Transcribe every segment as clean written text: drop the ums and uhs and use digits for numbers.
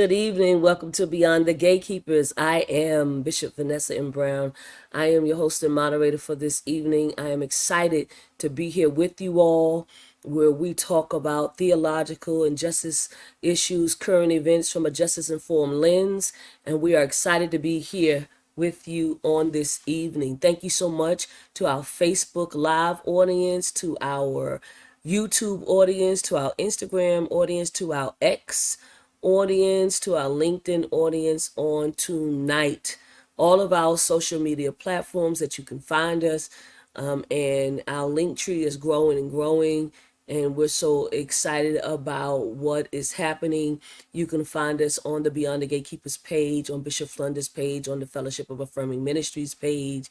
Good evening. Welcome to Beyond the Gatekeepers. I am Bishop Vanessa M. Brown. I am your host and moderator for this evening. I am excited to be here with you all, where we talk about theological and justice issues, current events from a justice-informed lens. And we are excited to be here with you on this evening. Thank you so much to our Facebook Live audience, to our YouTube audience, to our Instagram audience, to our X audience, to our LinkedIn audience on tonight. All of our social media platforms that you can find us, and our link tree is growing and growing, and we're so excited about what is happening. You can find us on the Beyond the Gatekeepers page, on Bishop Flunder's page, on the Fellowship of Affirming Ministries page,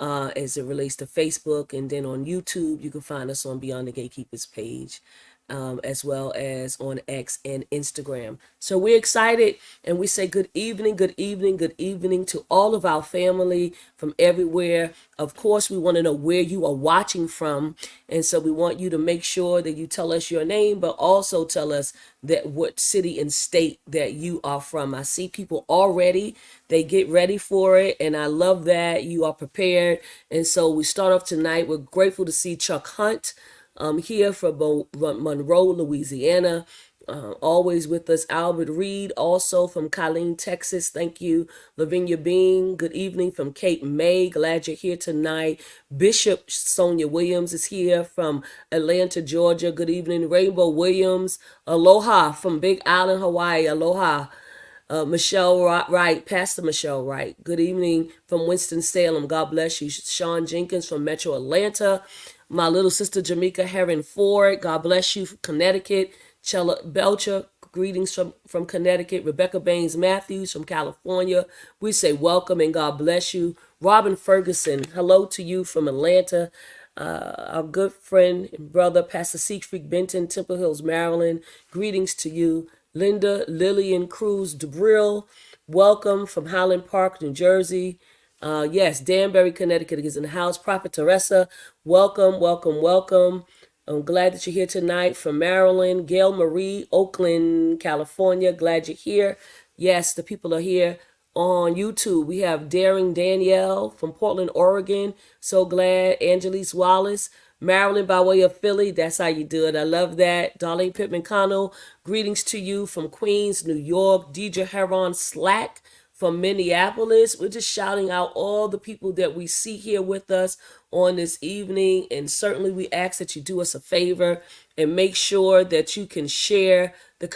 as it relates to Facebook, and then on YouTube you can find us on Beyond the Gatekeepers page, as well as on X and Instagram. So we're excited, and we say good evening, good evening, good evening to all of our family from everywhere. Of course, we want to know where you are watching from, and so we want you to make sure that you tell us your name, but also tell us that what city and state that you are from. I see people already, they get ready for it, and I love that you are prepared. And so we start off tonight. We're grateful to see Chuck Hunt here from Monroe, Louisiana. Always with us. Albert Reed, also from Colleen, Texas. Thank you. Lavinia Bean, good evening from Cape May. Glad you're here tonight. Bishop Sonia Williams is here from Atlanta, Georgia. Good evening. Rainbow Williams. Aloha from Big Island, Hawaii. Aloha. Michelle Wright, Pastor Michelle Wright. Good evening from Winston-Salem. God bless you. Sean Jenkins from Metro Atlanta. My little sister Jamaica Heron Ford. God bless you from Connecticut. Chella Belcher, greetings from Connecticut. Rebecca Baines Matthews from California. We say welcome and God bless you. Robin Ferguson, hello to you from Atlanta. Our good friend and brother, Pastor Siegfried Benton, Temple Hills, Maryland. Greetings to you. Linda Lillian Cruz DeBrill, welcome from Highland Park, New Jersey. Yes, Danbury, Connecticut is in the house. Prophet Teresa, welcome, welcome, welcome. I'm glad that you're here tonight from Maryland. Gail Marie, Oakland, California, glad you're here. Yes, the people are here on YouTube. We have Daring Danielle from Portland, Oregon. So glad. Angelise Wallace, Maryland by way of Philly. That's how you do it. I love that. Darlene Pittman Connell, greetings to you from Queens, New York. Deidre Heron Slack from Minneapolis. We're just shouting out all the people that we see here with us on this evening. And certainly we ask that you do us a favor and make sure that you can share the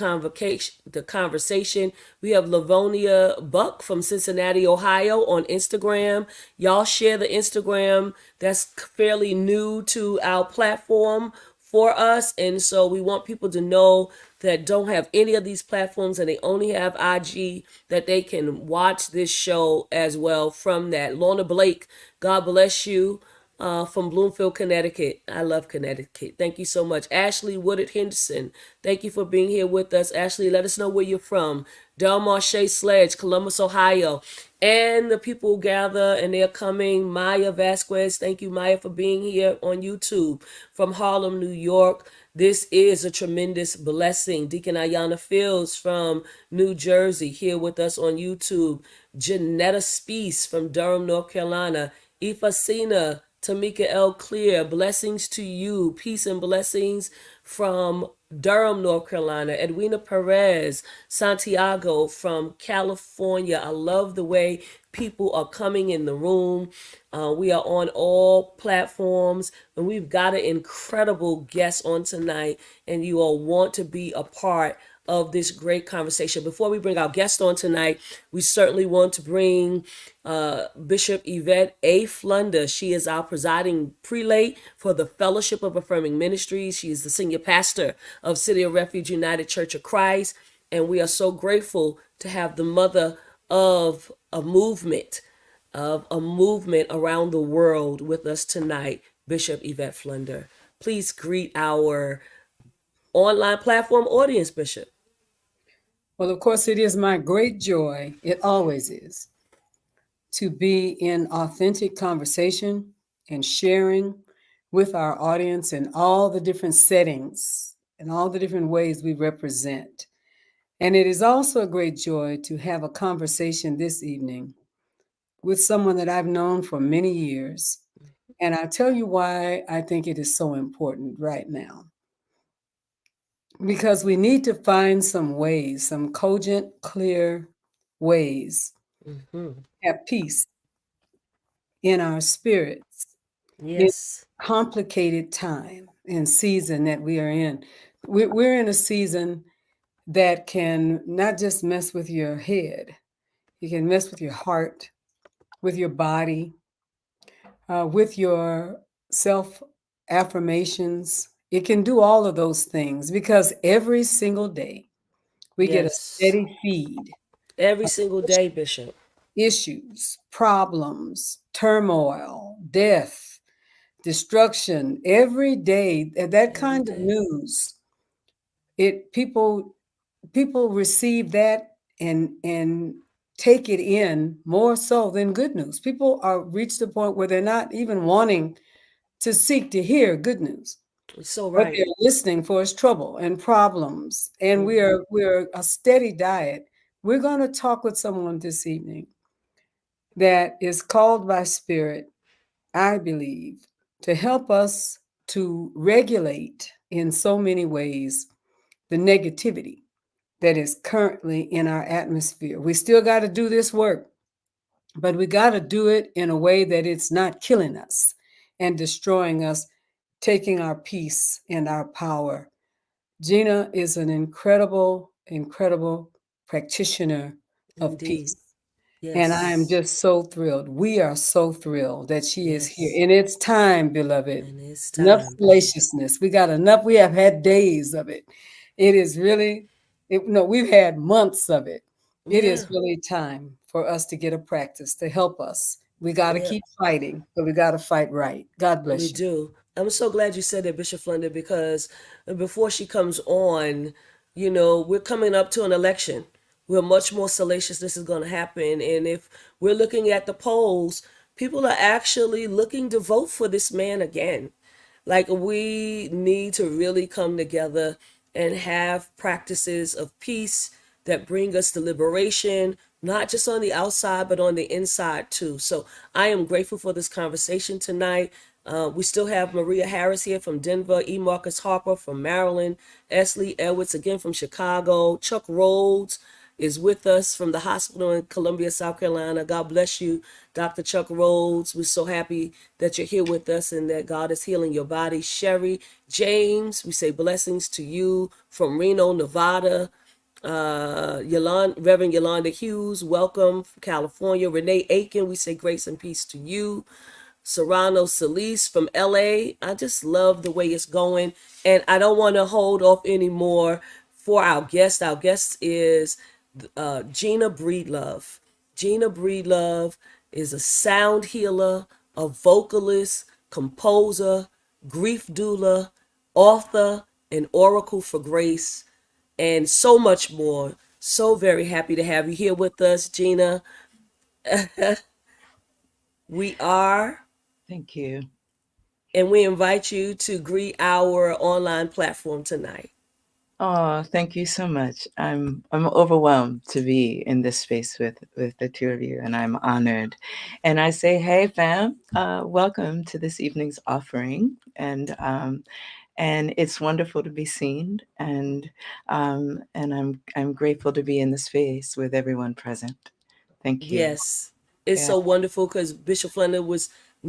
conversation. We have Livonia Buck from Cincinnati, Ohio on Instagram. Y'all share the Instagram. That's fairly new to our platform for us. And so we want people to know that don't have any of these platforms and they only have IG, that they can watch this show as well from that. Lorna Blake, God bless you, from Bloomfield, Connecticut. I love Connecticut. Thank you so much. Ashley Woodard Henderson, thank you for being here with us. Ashley, let us know where you're from. Del Marche Sledge, Columbus, Ohio. And the people gather and they're coming. Maya Vasquez, thank you, Maya, for being here on YouTube from Harlem, New York. This is a tremendous blessing. Deacon Ayana Fields from New Jersey here with us on YouTube. Janetta Spees from Durham, North Carolina. Ifasina Tamika L. Clear, blessings to you. Peace and blessings from Durham, North Carolina. Edwina Perez Santiago from California. I love the way people are coming in the room. We are on all platforms, and we've got an incredible guest on tonight, and you all want to be a part of this great conversation. Before we bring our guest on tonight, we certainly want to bring Bishop Yvette A. Flunder. She is our presiding prelate for the Fellowship of Affirming Ministries. She is the senior pastor of City of Refuge United Church of Christ, and we are so grateful to have the mother of a movement around the world with us tonight, Bishop Yvette Flunder. Please greet our online platform audience, Bishop. Well, of course, it is my great joy, it always is, to be in authentic conversation and sharing with our audience in all the different settings and all the different ways we represent. And it is also a great joy to have a conversation this evening with someone that I've known for many years. And I'll tell you why I think it is so important right now. Because we need to find some ways, some cogent, clear ways, Mm-hmm. have peace in our spirits in Yes. complicated time and season that we are in. We're in a season that can not just mess with your head, it can mess with your heart, with your body, with your self affirmations. It can do all of those things because every single day we get a Yes. steady feed Every of single day, Bishop. issues, problems, turmoil, death, destruction. Every day, that Every kind of day. news, it people receive that and take it in more so than good news. People are reached the point where they're not even wanting to seek to hear good news. You're so What right. they're listening for is trouble and problems. And Mm-hmm. we're a steady diet. We're going to talk with someone this evening that is called by Spirit, I believe, to help us to regulate in so many ways the negativity that is currently in our atmosphere. We still got to do this work, but we got to do it in a way that it's not killing us and destroying us, taking our peace and our power. Gina is an incredible, incredible practitioner of Indeed. peace. And I am Yes. just so thrilled. We are so thrilled that she is here. Yes. And it's time, beloved. And it's Enough time, Bishop. salaciousness. We got enough. We have had days of it. It is really, no, we've had months of it. It Yeah. is really time for us to get a practice to help us. We got to Yeah. keep fighting, but we got to fight right. God We bless you. do. I'm so glad you said that, Bishop Flunder, because before she comes on, we're coming up to an election where much more salaciousness is going to happen. And if we're looking at the polls, people are actually looking to vote for this man again. Like, we need to really come together and have practices of peace that bring us to liberation, not just on the outside, but on the inside too. So I am grateful for this conversation tonight. We still have Maria Harris here from Denver, E. Marcus Harper from Maryland, Esley Edwards again from Chicago, Chuck Rhodes is with us from the hospital in Columbia, South Carolina. God bless you, Dr. Chuck Rhodes. We're so happy that you're here with us and that God is healing your body. Sherry James, we say blessings to you from Reno, Nevada. Reverend Yolanda Hughes, welcome from California. Renee Aiken, we say grace and peace to you. Serrano Solis from LA. I just love the way it's going. And I don't want to hold off anymore for our guest. Our guest is Gina Breedlove. Gina Breedlove is a sound healer, a vocalist, composer, grief doula, author, and oracle for grace, and so much more. So very happy to have you here with us, Gina. We are, Thank you. and we invite you to greet our online platform tonight. Oh, thank you so much. I'm overwhelmed to be in this space with the two of you, and I'm honored. And I say, hey, fam, welcome to this evening's offering, and it's wonderful to be seen, and I'm grateful to be in the space with everyone present. Thank you. Yes, it's Yeah. so wonderful because Bishop Flunder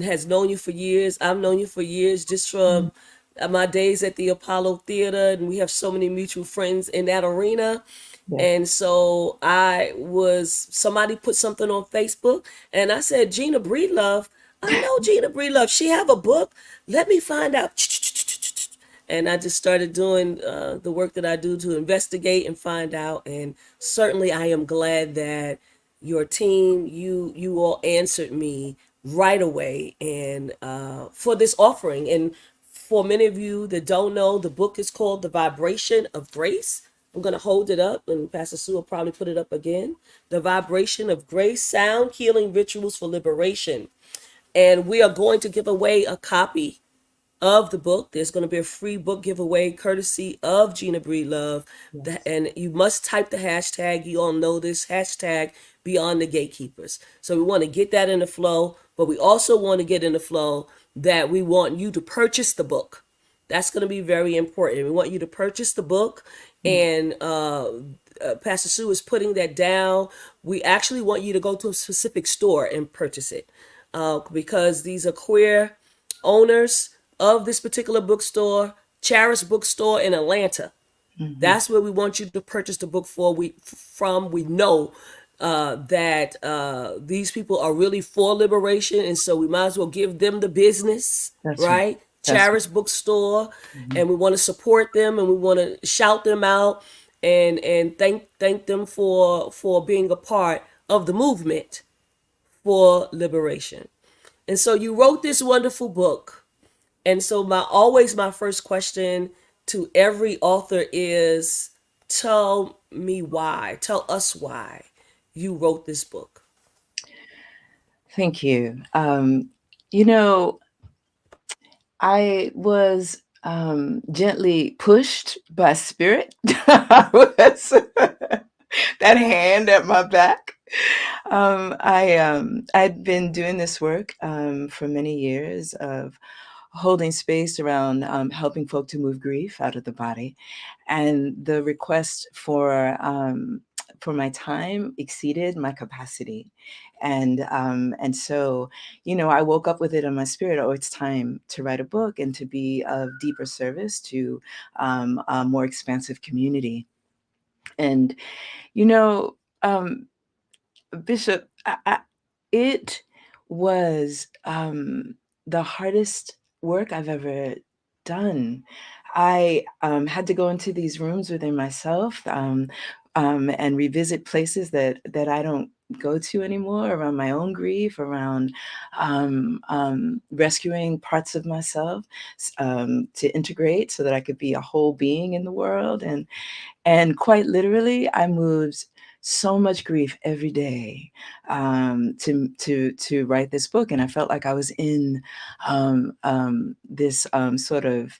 has known you for years. I've known you for years, just Mm. from my days at the Apollo Theater, and we have so many mutual friends in that arena. Yeah. And so somebody put something on Facebook, and I said, Gina Breedlove. I know Gina Breedlove. She have a book. Let me find out. And I just started doing the work that I do to investigate and find out. And certainly, I am glad that your team, you all answered me right away, and for this offering. And for many of you that don't know, the book is called The Vibration of Grace. I'm going to hold it up, and Pastor Sue will probably put it up again. The Vibration of Grace, Sound Healing Rituals for Liberation. And we are going to give away a copy of the book. There's going to be a free book giveaway courtesy of Gina Breedlove. Yes. And you must type the hashtag. You all know this hashtag, Beyond the Gatekeepers. So we want to get that in the flow, but we also want to get in the flow that we want you to purchase the book. That's going to be very important. We want you to purchase the book, and Pastor Sue is putting that down. We actually want you to go to a specific store and purchase it, because these are queer owners of this particular bookstore, Charis Bookstore in Atlanta. Mm-hmm. That's where we want you to purchase the book from. We know that these people are really for liberation, and so we might as well give them the business, That's right. right? That's Charis Bookstore, right. and we want to support them, and we want to shout them out, and thank them for being a part of the movement for liberation. And so you wrote this wonderful book. And so my first question to every author is, tell me why. Tell us why you wrote this book. Thank you. You know, I was gently pushed by spirit. I was that hand at my back. I'd been doing this work for many years of holding space around helping folk to move grief out of the body, and the request for my time exceeded my capacity, and so, you know, I woke up with it in my spirit. Oh, it's time to write a book and to be of deeper service to a more expansive community. And you know, Bishop, it was the hardest work I've ever done. I had to go into these rooms within myself, and revisit places that I don't go to anymore, around my own grief, around rescuing parts of myself, to integrate so that I could be a whole being in the world. And quite literally, I moved so much grief every day to write this book, and I felt like I was in this sort of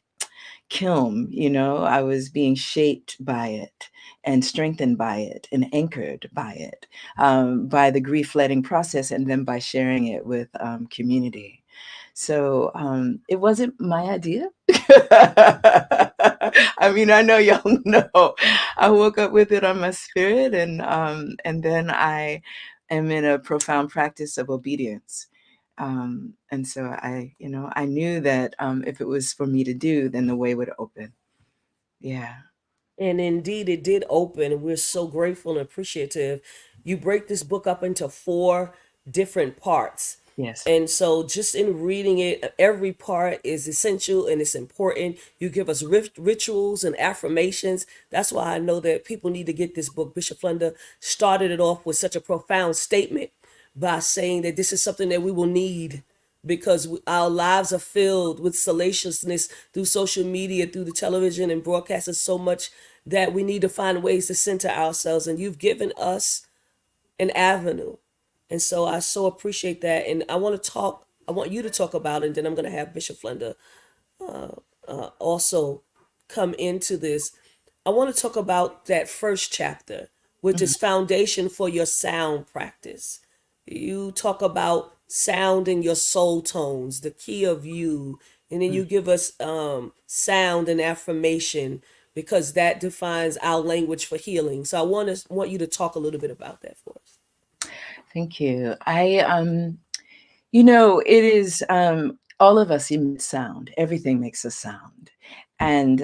kiln. You know, I was being shaped by it and strengthened by it and anchored by it, by the grief letting process, and then by sharing it with community. So it wasn't my idea. I mean, I know y'all know. I woke up with it on my spirit, and then I am in a profound practice of obedience. And so you know, I knew that if it was for me to do, then the way would open. Yeah. And indeed, it did open, and we're so grateful and appreciative. You break this book up into 4 different parts. Yes. And so, just in reading it, every part is essential and it's important. You give us rituals and affirmations. That's why I know that people need to get this book. Bishop Flunder started it off with such a profound statement by saying that this is something that we will need, because our lives are filled with salaciousness through social media, through the television and broadcasting so much, that we need to find ways to center ourselves. And you've given us an avenue. And so I so appreciate that. And I want you to talk about it, and then I'm going to have Bishop Flunder also come into this. I want to talk about that first chapter, which Mhm. is foundation for your sound practice. You talk about sound and your soul tones, the key of you, and then you give us sound and affirmation, because that defines our language for healing. So I want you to talk a little bit about that for us. Thank you. You know, it is all of us emit sound. Everything makes a sound. And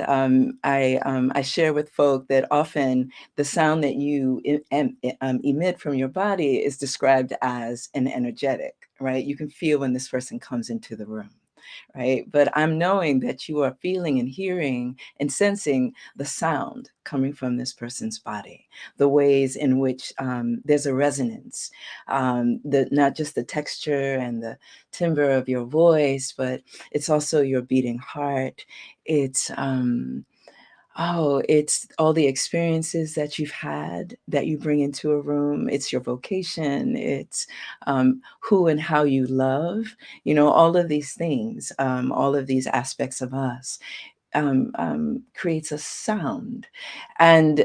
I share with folk that often the sound that you emit from your body is described as an energetic, right? You can feel when this person comes into the room, right? But I'm knowing that you are feeling and hearing and sensing the sound coming from this person's body, the ways in which there's a resonance, not just the texture and the timbre of your voice, but it's also your beating heart. It's Oh, it's all the experiences that you've had that you bring into a room. It's your vocation. It's who and how you love. You know, all of these things, all of these aspects of us creates a sound. And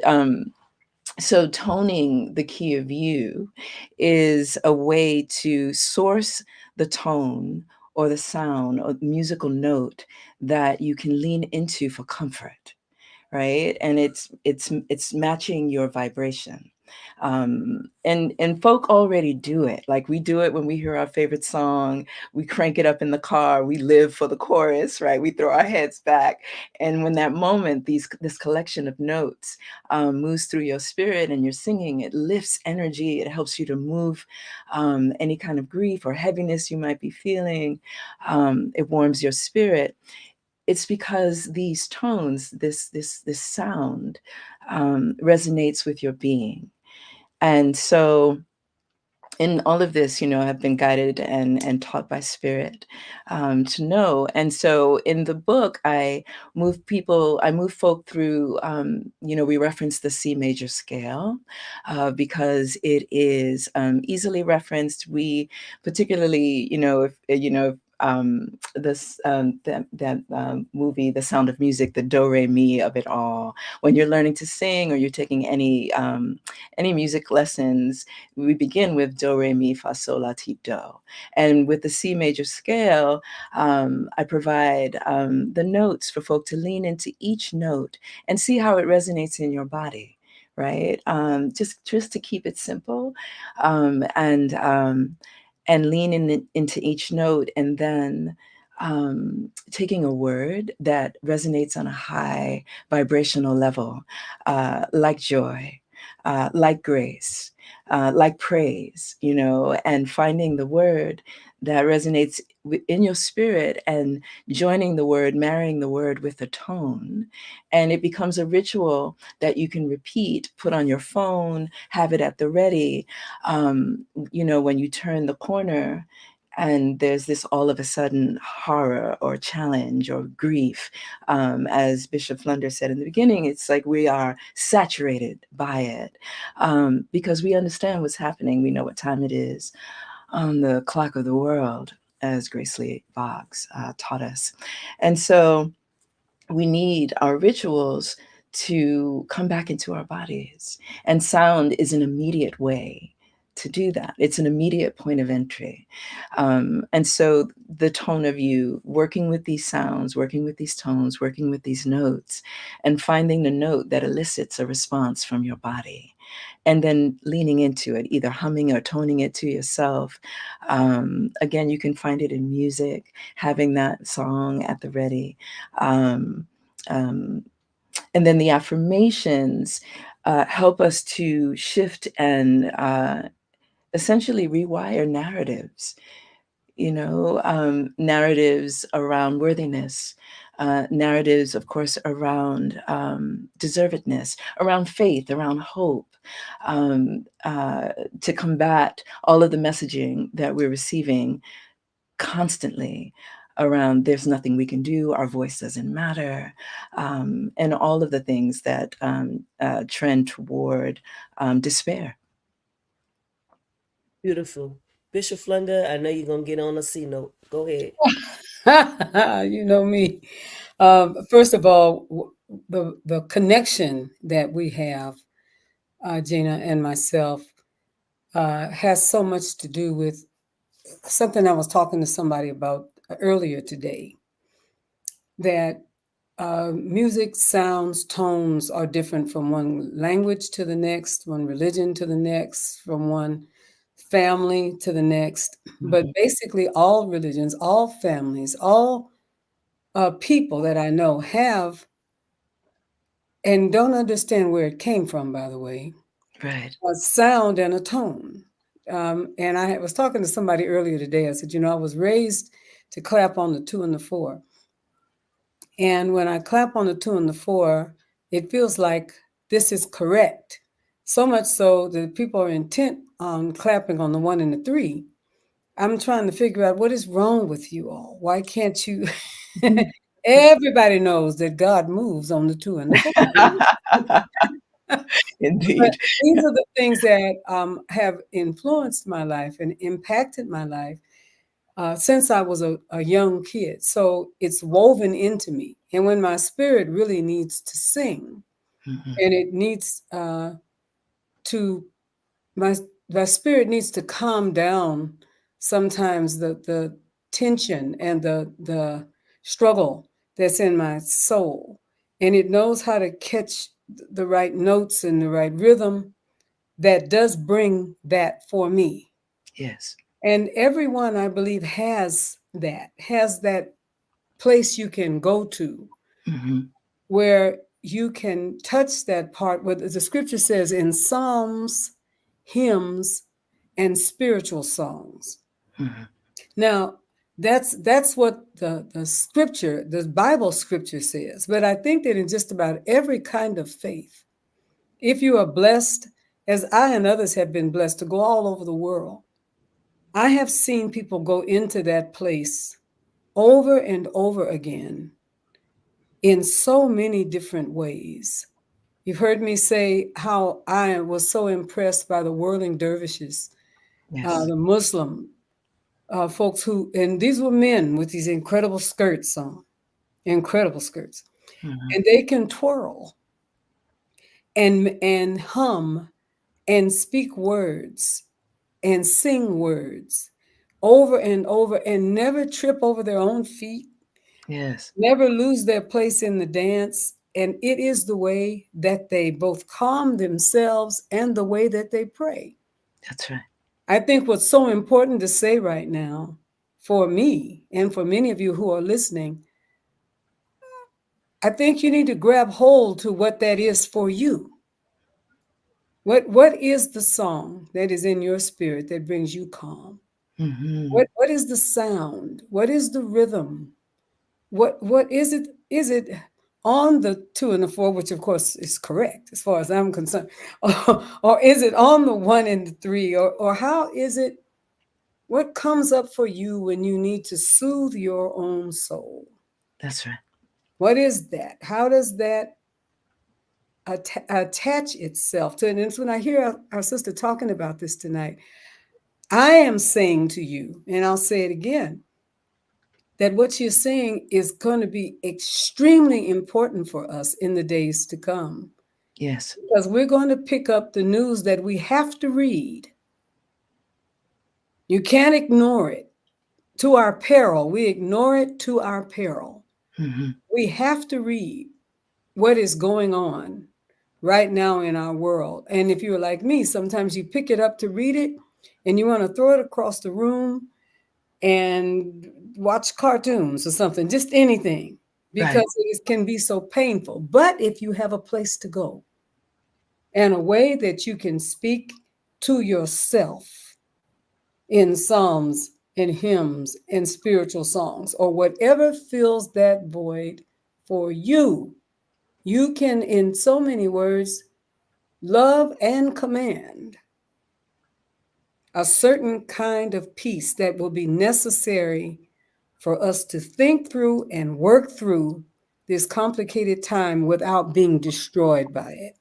so toning the key of you is a way to source the tone or the sound or musical note that you can lean into for comfort, right? And it's matching your vibration. And folk already do it. Like we do it when we hear our favorite song, we crank it up in the car, we live for the chorus, right? We throw our heads back, and when that moment, this collection of notes moves through your spirit and you're singing, it lifts energy. It helps you to move any kind of grief or heaviness you might be feeling. It warms your spirit. It's because these tones, this sound, resonates with your being. And so in all of this, you know, I've been guided and taught by spirit to know. And so in the book, I move folk through, you know, we reference the C major scale because it is easily referenced. We particularly, you know, if, you know, this that movie, The Sound of Music, the do re mi of it all. When you're learning to sing or you're taking any music lessons, we begin with do, re, mi, fa, sol, la, ti, do. And with the C major scale, I provide the notes for folk to lean into each note and see how it resonates in your body, right? Just to keep it simple, and lean into each note, and then taking a word that resonates on a high vibrational level, like joy, like grace, like praise, you know, and finding the word that resonates in your spirit and joining the word, marrying the word with a tone. And it becomes a ritual that you can repeat, put on your phone, have it at the ready. You know, when you turn the corner and there's this all of a sudden horror or challenge or grief, as Bishop Flunder said in the beginning, it's like we are saturated by it because we understand what's happening. We know what time it is on the clock of the world, as Grace Lee Boggs taught us. And so we need our rituals to come back into our bodies. And sound is an immediate way to do that. It's an immediate point of entry. And so the tone of you, working with these sounds, working with these tones, working with these notes, and finding the note that elicits a response from your body. And then leaning into it, either humming or toning it to yourself. Again, you can find it in music, having that song at the ready. Um, um, and then the affirmations help us to shift and essentially rewire narratives, you know, narratives around worthiness, narratives, of course, around deservedness, around faith, around hope, to combat all of the messaging that we're receiving constantly around there's nothing we can do, our voice doesn't matter, and all of the things that trend toward despair. Beautiful. Bishop Flunder, I know you're going to get on a C note. Go ahead. You know me. First of all, the connection that we have, Gina and myself, has so much to do with something I was talking to somebody about earlier today. That music, sounds, tones are different from one language to the next, one religion to the next, from one family to the next. But basically, all religions, all families, all people that I know have and don't understand where it came from, by the way, Right. a sound and a tone. And I was talking to somebody earlier today. I said, you know, I was raised to clap on the 2 and the 4. And when I clap on the 2 and the 4, it feels like this is correct. So much so that people are intent on clapping on the 1 and the 3. I'm trying to figure out what is wrong with you all. Why can't you Everybody knows that God moves on the two and the four. But Indeed. these are the things that have influenced my life and impacted my life since I was a young kid. So it's woven into me. And when my spirit really needs to sing, Mhm. and it needs to my my spirit needs to calm down sometimes the tension and the struggle that's in my soul, and it knows how to catch the right notes and the right rhythm that does bring that for me. Yes. And everyone, I believe, has that place you can go to Mhm. where you can touch that part where the scripture says in psalms, hymns, and spiritual songs. Mhm. Now, that's what the scripture, the Bible scripture says. But I think that in just about every kind of faith, if you are blessed, as I and others have been blessed to go all over the world, I have seen people go into that place over and over again in so many different ways. You've heard me say how I was so impressed by the whirling dervishes, Yes. the Muslim folks who, and these were men with these incredible skirts on, incredible skirts, Mhm. and they can twirl and hum and speak words and sing words over and over and never trip over their own feet, Yes. never lose their place in the dance. And it is the way that they both calm themselves and the way that they pray. That's right. I think what's so important to say right now for me and for many of you who are listening, I think you need to grab hold to what that is for you. What is the song that is in your spirit that brings you calm? Mhm. What is the sound? What is the rhythm? What is it? Is it on the two and the four, which of course is correct as far as I'm concerned, or is it on the one and the three, or how is it? What comes up for you when you need to soothe your own soul? That's right. What is that? How does that attach itself to it? And it's when I hear our sister talking about this tonight, I am saying to you, and I'll say it again, that what you're saying is going to be extremely important for us in the days to come. Yes. Because we're going to pick up the news that we have to read. You can't ignore it to our peril. We ignore it to our peril. Mhm. We have to read what is going on right now in our world. And if you're like me, sometimes you pick it up to read it and you want to throw it across the room and watch cartoons or something, just anything, Right. because it can be so painful. But if you have a place to go and a way that you can speak to yourself in psalms and hymns and spiritual songs or whatever fills that void for you, you can, in so many words, love and command a certain kind of peace that will be necessary for us to think through and work through this complicated time without being destroyed by it.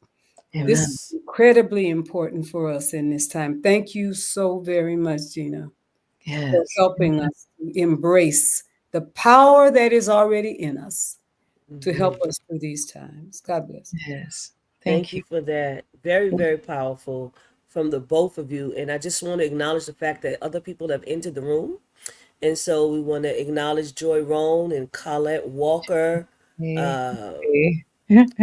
This Amen. is incredibly important for us in this time. Thank you so very much, Gina, for Yes. helping us to embrace the power that is already in us to Mhm. help us through these times. God bless. Yes. Thank Thank you you. for that. Very, very powerful from the both of you. And I just want to acknowledge the fact that other people have entered the room. And so we want to acknowledge Joy Roan and Colette Walker, Hey. uh, Hey.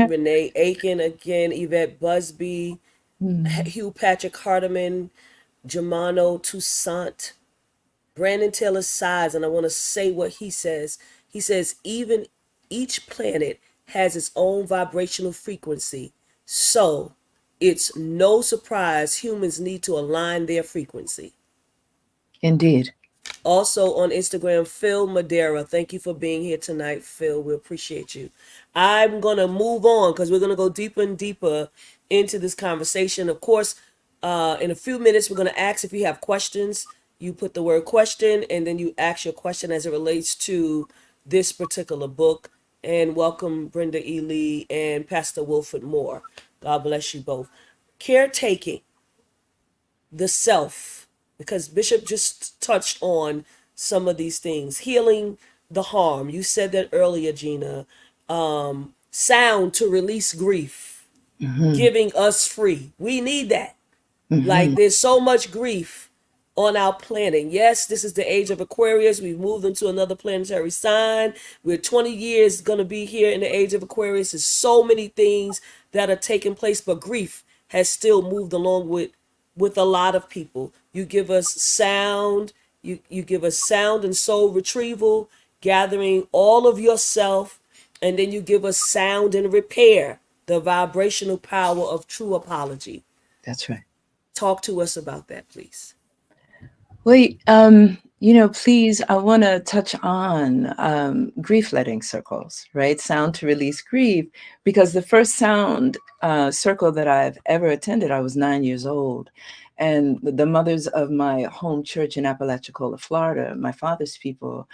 Renee Aiken again, Yvette Busby, Mhm. Hugh Patrick Hardeman, Germano Toussaint, Brandon Taylor Sides, and I want to say what he says. He says, even each planet has its own vibrational frequency. So it's no surprise humans need to align their frequency. Indeed. Also on Instagram, Phil Madeira. Thank you for being here tonight, Phil. We appreciate you. I'm going to move on because we're going to go deeper and deeper into this conversation. Of course, in a few minutes, we're going to ask if you have questions. You put the word question and then you ask your question as it relates to this particular book. And welcome Brenda E. Lee and Pastor Wilford Moore. God bless you both. Caretaking the self, because Bishop just touched on some of these things. Healing the harm. You said that earlier, Gina. Sound to release grief, giving us free. We need that. Like, there's so much grief on our planet. Yes, this is the age of Aquarius. We've moved into another planetary sign. We're 20 years going to be here in the age of Aquarius. There's so many things that are taking place, but grief has still moved along with a lot of people. You give us sound, you give us sound and soul retrieval, gathering all of yourself, and then you give us sound and repair, the vibrational power of true apology. That's right. Talk to us about that, please. Well, please, I want to touch on grief letting circles, right? Sound to release grief, because the first sound circle that I've ever attended, I was 9 years old. And the mothers of my home church in Apalachicola, Florida, my father's people,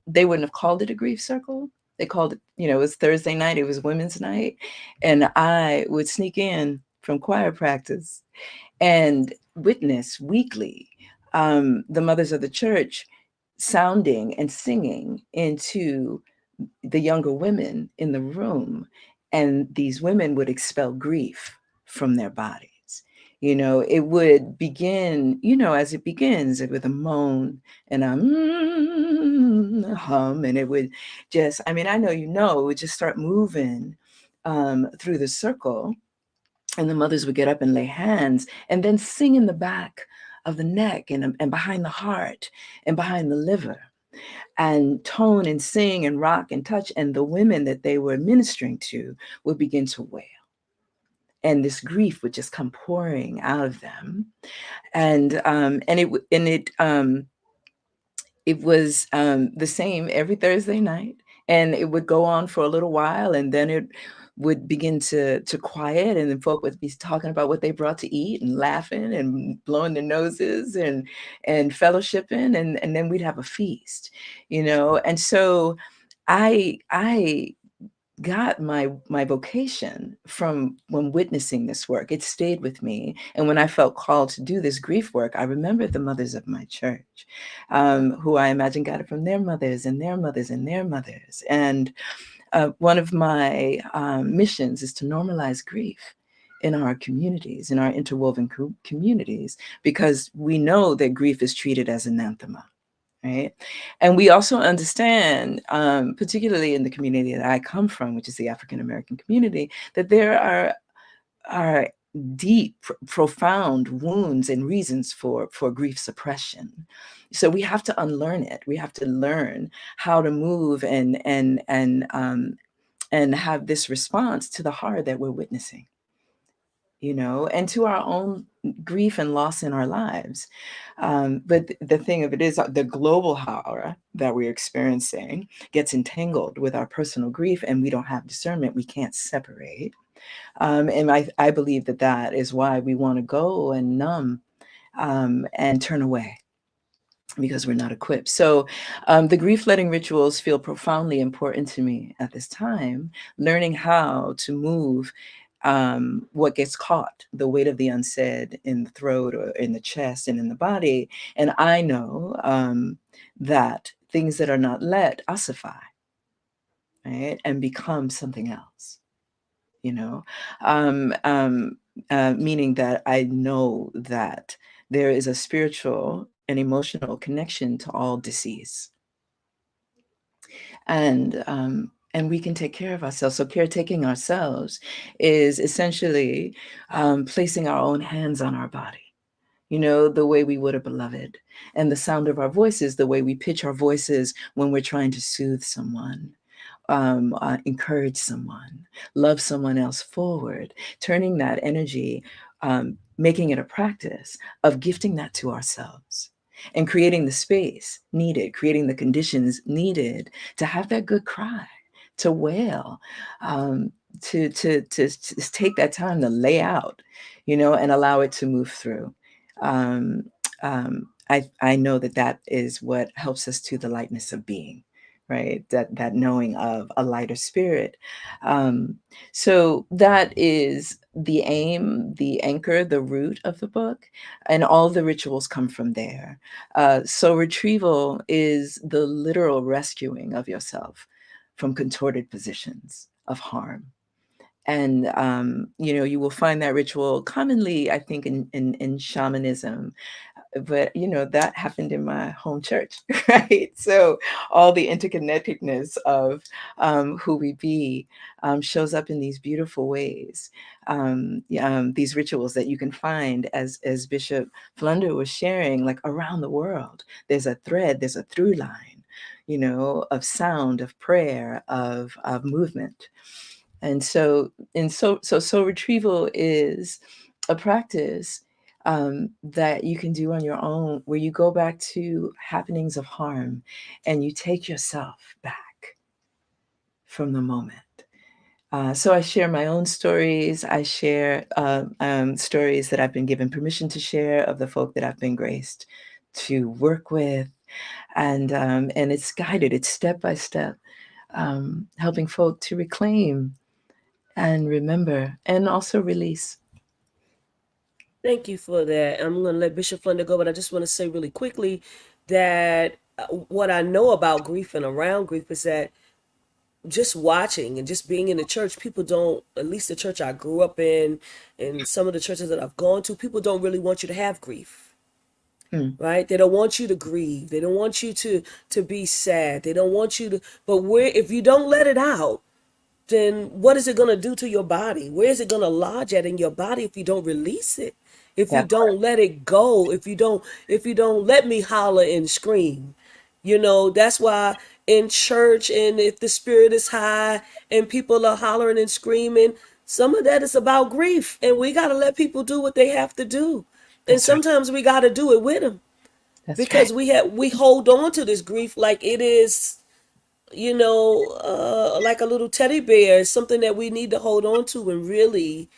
they wouldn't have called it a grief circle. They called it, it was Thursday night, it was women's night. And I would sneak in from choir practice and witness weekly the mothers of the church sounding and singing into the younger women in the room. And these women would expel grief from their bodies. It would begin, as it begins with a moan and a hum, and it would just, I know, it would just start moving through the circle. And the mothers would get up and lay hands and then sing in the back of the neck and behind the heart and behind the liver, and tone and sing and rock and touch. And the women that they were ministering to would begin to wail. And this grief would just come pouring out of them. And it was the same every Thursday night. And it would go on for a little while, and then it would begin to quiet, and then folk would be talking about what they brought to eat and laughing and blowing their noses and fellowshipping, and then we'd have a feast, And so I got my vocation from when witnessing this work. It stayed with me. And when I felt called to do this grief work, I remembered the mothers of my church, who I imagine got it from their mothers and their mothers and their mothers. And one of my missions is to normalize grief in our communities, in our interwoven communities, because we know that grief is treated as anathema. Right. And we also understand, particularly in the community that I come from, which is the African-American community, that there are deep, profound wounds and reasons for grief suppression. So we have to unlearn it. We have to learn how to move and have this response to the horror that we're witnessing, and to our own grief and loss in our lives. But the thing of it is, the global horror that we're experiencing gets entangled with our personal grief, and we don't have discernment. We can't separate. And I believe that is why we want to go and numb and turn away, because we're not equipped. So the grief letting rituals feel profoundly important to me at this time, learning how to move what gets caught, the weight of the unsaid in the throat or in the chest and in the body. And I know that things that are not let ossify, right, and become something else, meaning that I know that there is a spiritual and emotional connection to all disease. And we can take care of ourselves. So caretaking ourselves is essentially placing our own hands on our body, the way we would a beloved, and the sound of our voices, the way we pitch our voices when we're trying to soothe someone, encourage someone, love someone else forward, turning that energy, making it a practice of gifting that to ourselves, and creating the space needed, creating the conditions needed to have that good cry, to wail, to take that time to lay out, and allow it to move through. I know that is what helps us to the lightness of being, right? That knowing of a lighter spirit. Um, so that is the aim, the anchor, the root of the book, and all the rituals come from there. So retrieval is the literal rescuing of yourself from contorted positions of harm. And you will find that ritual commonly, I think, in shamanism, but that happened in my home church, right? So all the interconnectedness of who we be shows up in these beautiful ways. These rituals that you can find, as Bishop Flunder was sharing, like around the world. There's a thread, there's a through line, of sound, of prayer, of movement. And so retrieval is a practice that you can do on your own, where you go back to happenings of harm and you take yourself back from the moment. So I share my own stories. I share stories that I've been given permission to share, of the folk that I've been graced to work with, and it's guided. It's step by step, helping folk to reclaim and remember, and also release. Thank you for that. I'm going to let Bishop Flunder go, but I just want to say really quickly that what I know about grief and around grief is that just watching and just being in the church, people don't, at least the church I grew up in and some of the churches that I've gone to, people don't really want you to have grief. Right? They don't want you to grieve. They don't want you to be sad. They don't want you to, but if you don't let it out, then what is it going to do to your body? Where is it going to lodge at in your body if you don't release it? If you That part. don't let it go, if you don't let me holler and scream. That's why in church, and if the spirit is high and people are hollering and screaming, some of that is about grief, and we got to let people do what they have to do. And That's right. sometimes we got to do it with them, That's because right. we hold on to this grief like it is, like a little teddy bear, something that we need to hold on to, and really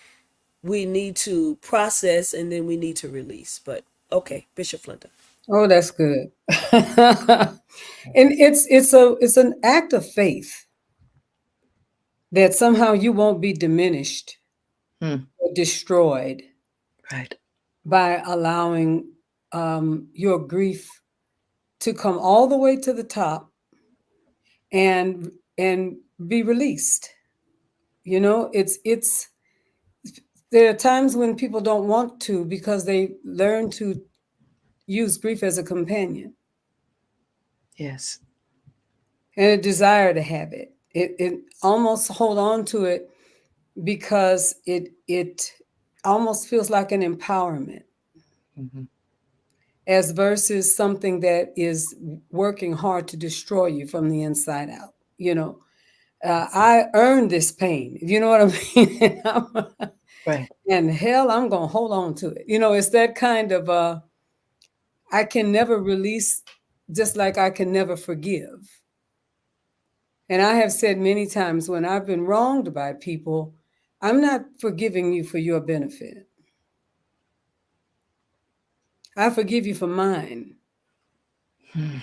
we need to process, and then we need to release. But okay, Bishop Flunder. Oh, that's good. And it's an act of faith that somehow you won't be diminished Hmm. or destroyed Right. by allowing your grief to come all the way to the top and be released. It's there are times when people don't want to, because they learn to use grief as a companion Yes. and a desire to have it. It almost hold on to it because it almost feels like an empowerment, Hmm. as versus something that is working hard to destroy you from the inside out. I earned this pain. You know what I mean? Right. And hell, I'm gonna hold on to it. It's that kind of I can never release, just like I can never forgive. And I have said many times, when I've been wronged by people, I'm not forgiving you for your benefit. I forgive you for mine. Hmm.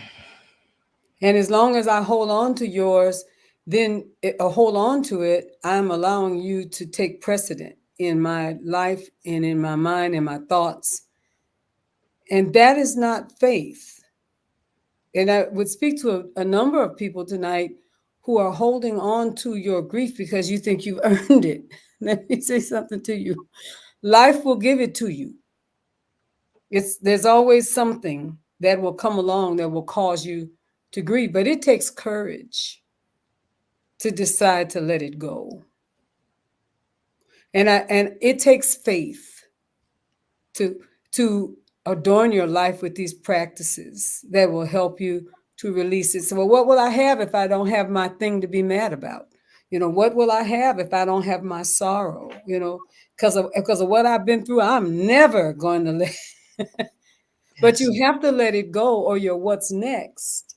And as long as I hold on to yours, then hold on to it, I'm allowing you to take precedent in my life and in my mind and my thoughts. And that is not faith. And I would speak to a number of people tonight who are holding on to your grief because you think you've earned it. Let me say something to you. Life will give it to you. There's always something that will come along that will cause you to grieve, but it takes courage to decide to let it go. And it takes faith to to adorn your life with these practices that will help you to release it. So, well, what will I have if I don't have my thing to be mad about? What will I have if I don't have my sorrow? Because of what I've been through, I'm never going to let. But Yes. you have to let it go, or your what's next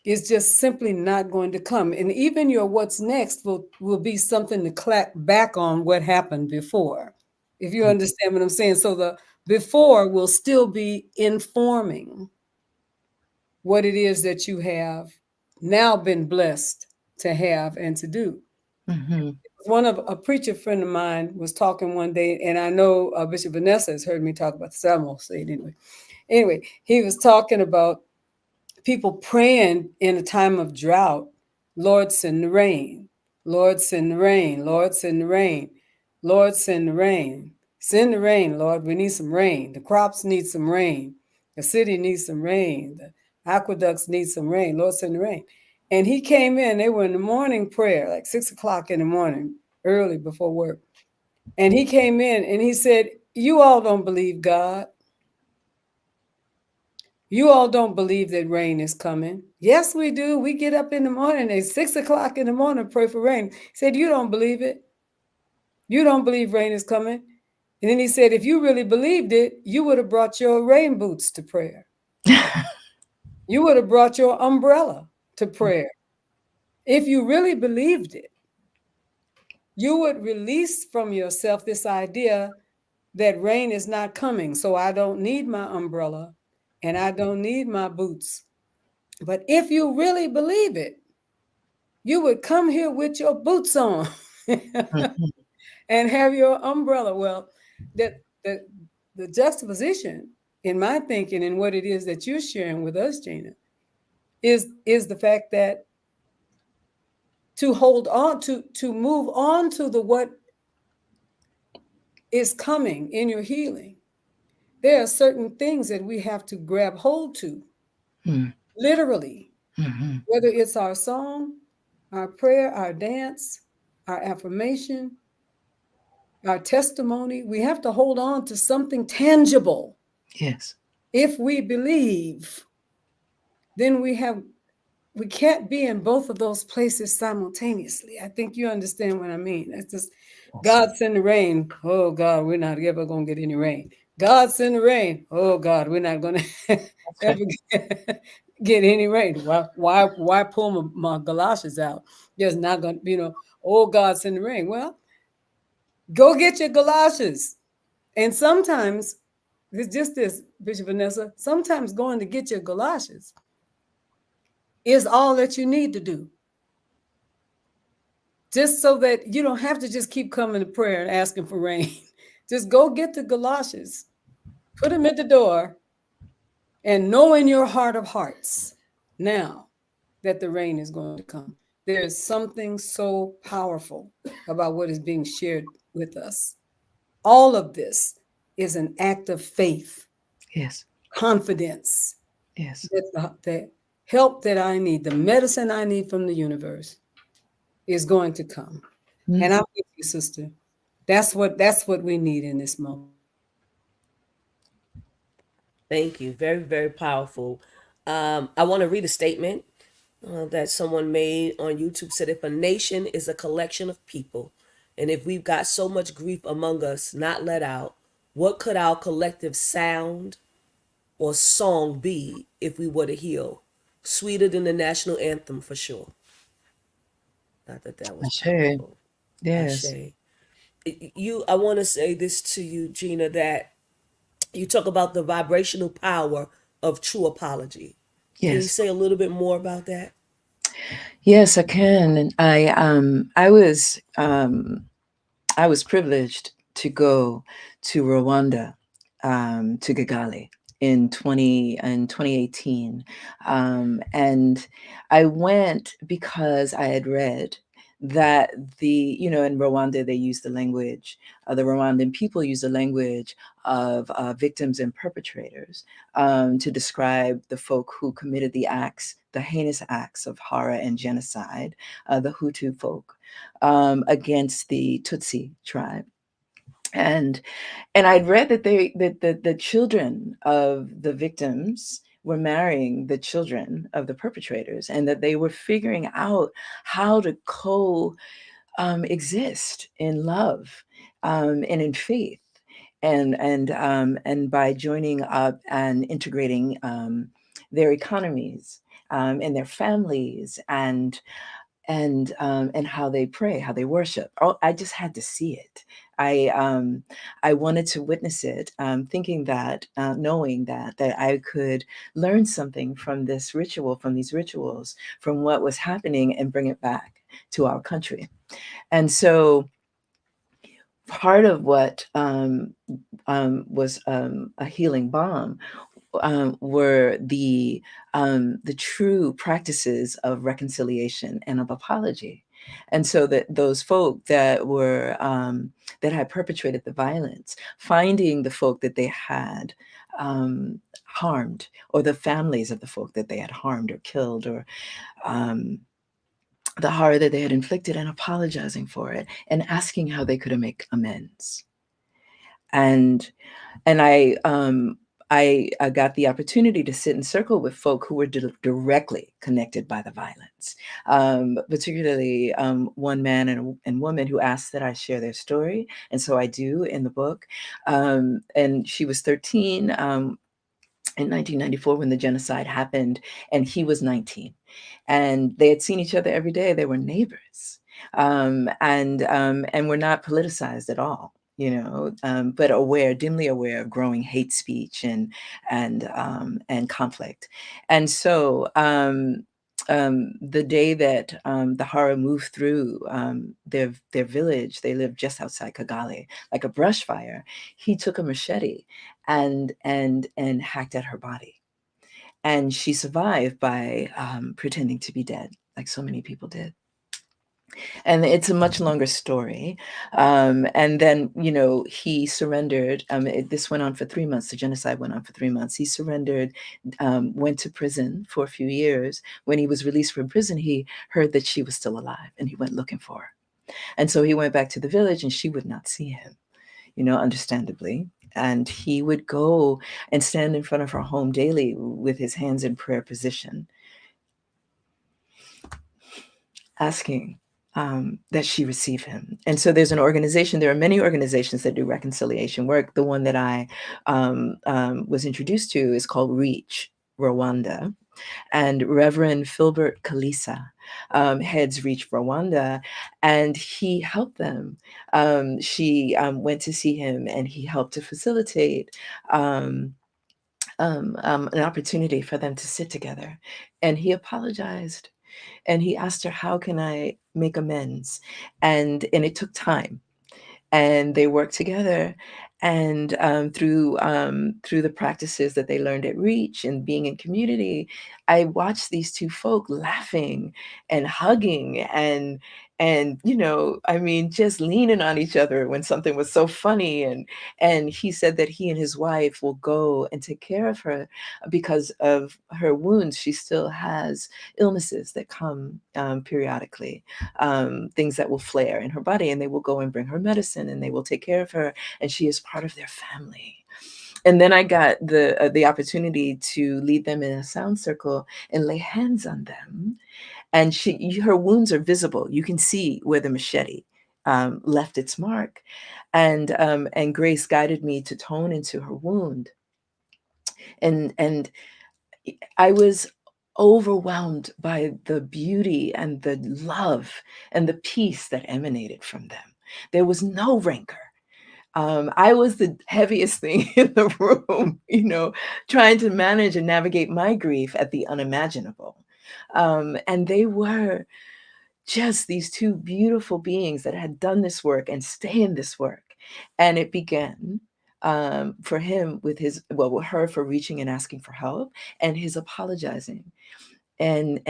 is just simply not going to come. And even your what's next will be something to clap back on what happened before, if you Mm. understand what I'm saying. So the before will still be informing what it is that you have now been blessed to have and to do. Mm-hmm. One of a preacher friend of mine was talking one day, and I know Bishop Vanessa has heard me talk about this. I'm gonna say it anyway. Anyway, he was talking about people praying in a time of drought, Lord, send the rain. Lord, send the rain. Lord, send the rain. Lord, send the rain. Send the rain, Lord. We need some rain. The crops need some rain. The city needs some rain. The aqueducts need some rain. Lord, send the rain. And he came in, they were in the morning prayer, like 6 o'clock in the morning, early before work. And he came in and he said, "You all don't believe God. You all don't believe that rain is coming." "Yes, we do. We get up in the morning at 6 o'clock in the morning, pray for rain." He said, "You don't believe it. You don't believe rain is coming." And then he said, "If you really believed it, you would have brought your rain boots to prayer. You would have brought your umbrella to prayer. If you really believed it, you would release from yourself this idea that rain is not coming. So I don't need my umbrella and I don't need my boots. But if you really believe it, you would come here with your boots on Mm-hmm. and have your umbrella." Well, that the juxtaposition in my thinking and what it is that you're sharing with us, Gina, is the fact that to hold on to move on to the what is coming in your healing, there are certain things that we have to grab hold to, literally, Mm-hmm. whether it's our song, our prayer, our dance, our affirmation, our testimony. We have to hold on to something tangible. Yes. If we believe, then we can't be in both of those places simultaneously. I think you understand what I mean. That's just Yes. God send the rain. Oh God, we're not ever gonna get any rain. God send the rain. Oh God, we're not gonna That's ever right. get any rain. Why pull my galoshes out? Just not gonna, oh God send the rain. Well, go get your galoshes. And sometimes it's just this, Bishop Vanessa, sometimes going to get your galoshes is all that you need to do. Just so that you don't have to just keep coming to prayer and asking for rain. Just go get the galoshes, put them at the door, and know in your heart of hearts now that the rain is going to come. There is something so powerful about what is being shared with us. All of this is an act of faith, Yes. confidence Yes. that the help that I need, the medicine I need from the universe is going to come. And I'm with you, sister. That's what we need in this moment. Thank you. Very, very powerful. I want to read a statement that someone made on YouTube. Said, if a nation is a collection of people, and if we've got so much grief among us not let out, what could our collective sound or song be if we were to heal? Sweeter than the national anthem for sure. I thought that was Ashe. powerful. Yes. Ashe. I want to say this to you, Gina, that you talk about the vibrational power of true apology. Can you Yes. say a little bit more about that? Yes, I can. And I was privileged to go to Rwanda, to Kigali in 2018, and I went because I had read that in Rwanda they use the language, the Rwandan people use the language of victims and perpetrators to describe the folk who committed the heinous acts of horror and genocide, the Hutu folk, against the Tutsi tribe. And I'd read that the children of the victims were marrying the children of the perpetrators, and that they were figuring out how to exist in love, and in faith, and by joining up and integrating their economies, and their families, and and how they pray, how they worship. Oh, I just had to see it. I wanted to witness it, thinking that, knowing that I could learn something from this ritual, from these rituals, from what was happening, and bring it back to our country. And so part of what was a healing balm were the true practices of reconciliation and of apology. And so that those folk that were that had perpetrated the violence, finding the folk that they had harmed, or the families of the folk that they had harmed or killed, or um, the horror that they had inflicted, and apologizing for it, and asking how they could make amends. And I got the opportunity to sit in circle with folk who were directly connected by the violence, particularly one man and woman who asked that I share their story, and so I do in the book. And she was 13 in 1994 when the genocide happened, and he was 19, and they had seen each other every day. They were neighbors, and were not politicized at all, but aware, dimly aware of growing hate speech and conflict. And so the day that the horror moved through their village, they lived just outside Kigali, like a brush fire. He took a machete and hacked at her body, and she survived by pretending to be dead, like so many people did. And it's a much longer story. And then, he surrendered. This went on for 3 months. The genocide went on for 3 months. He surrendered, went to prison for a few years. When he was released from prison, he heard that she was still alive, and he went looking for her. And so he went back to the village, and she would not see him, understandably. And he would go and stand in front of her home daily with his hands in prayer position, asking that she receive him. And so there are many organizations that do reconciliation work. The one that I was introduced to is called Reach Rwanda. And Reverend Philbert Kalisa heads Reach Rwanda, and he helped them. She went to see him, and he helped to facilitate an opportunity for them to sit together. And he apologized, and he asked her, "How can I make amends?" And it took time, and they worked together. And through the practices that they learned at Reach and being in community, I watched these two folk laughing and hugging and I mean, just leaning on each other when something was so funny. And he said that he and his wife will go and take care of her because of her wounds. She still has illnesses that come periodically, things that will flare in her body, and they will go and bring her medicine, and they will take care of her, and she is part of their family. And then I got the opportunity to lead them in a sound circle and lay hands on them, and her wounds are visible. You can see where the machete left its mark, and Grace guided me to tone into her wound, and I was overwhelmed by the beauty and the love and the peace that emanated from them. There was no rancor. I was the heaviest thing in the room, trying to manage and navigate my grief at the unimaginable. And they were just these two beautiful beings that had done this work and stay in this work. And it began for him with her for reaching and asking for help, and his apologizing and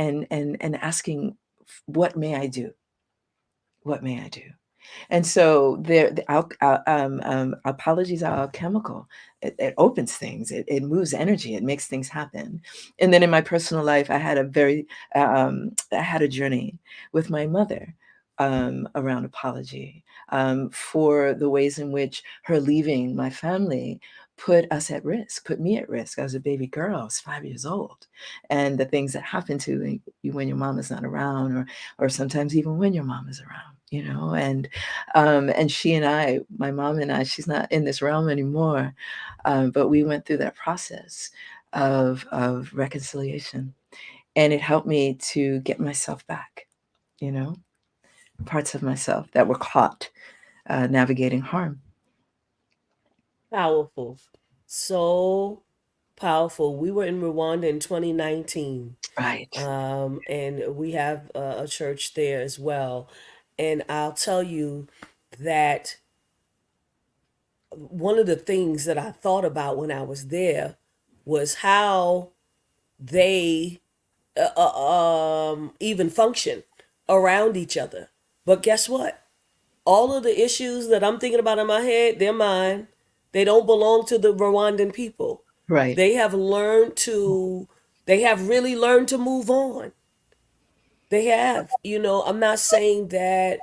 asking, what may I do? What may I do? And so apologies are alchemical. It opens things. It moves energy. It makes things happen. And then in my personal life, I had a journey with my mother around apology, for the ways in which her leaving my family put us at risk, put me at risk. I was a baby girl. I was 5 years old, and the things that happen to you when your mom is not around, or sometimes even when your mom is around. And she and I, my mom and I, she's not in this realm anymore, but we went through that process of reconciliation, and it helped me to get myself back. you know, parts of myself that were caught navigating harm. Powerful. So powerful. We were in Rwanda in 2019, Right. and we have a church there as well. And I'll tell you that one of the things that I thought about when I was there was how they even function around each other. But guess what? All of the issues that I'm thinking about in my head, they're mine. They don't belong to the Rwandan people. Right. They have learned to, they have really learned to move on. They have. I'm not saying that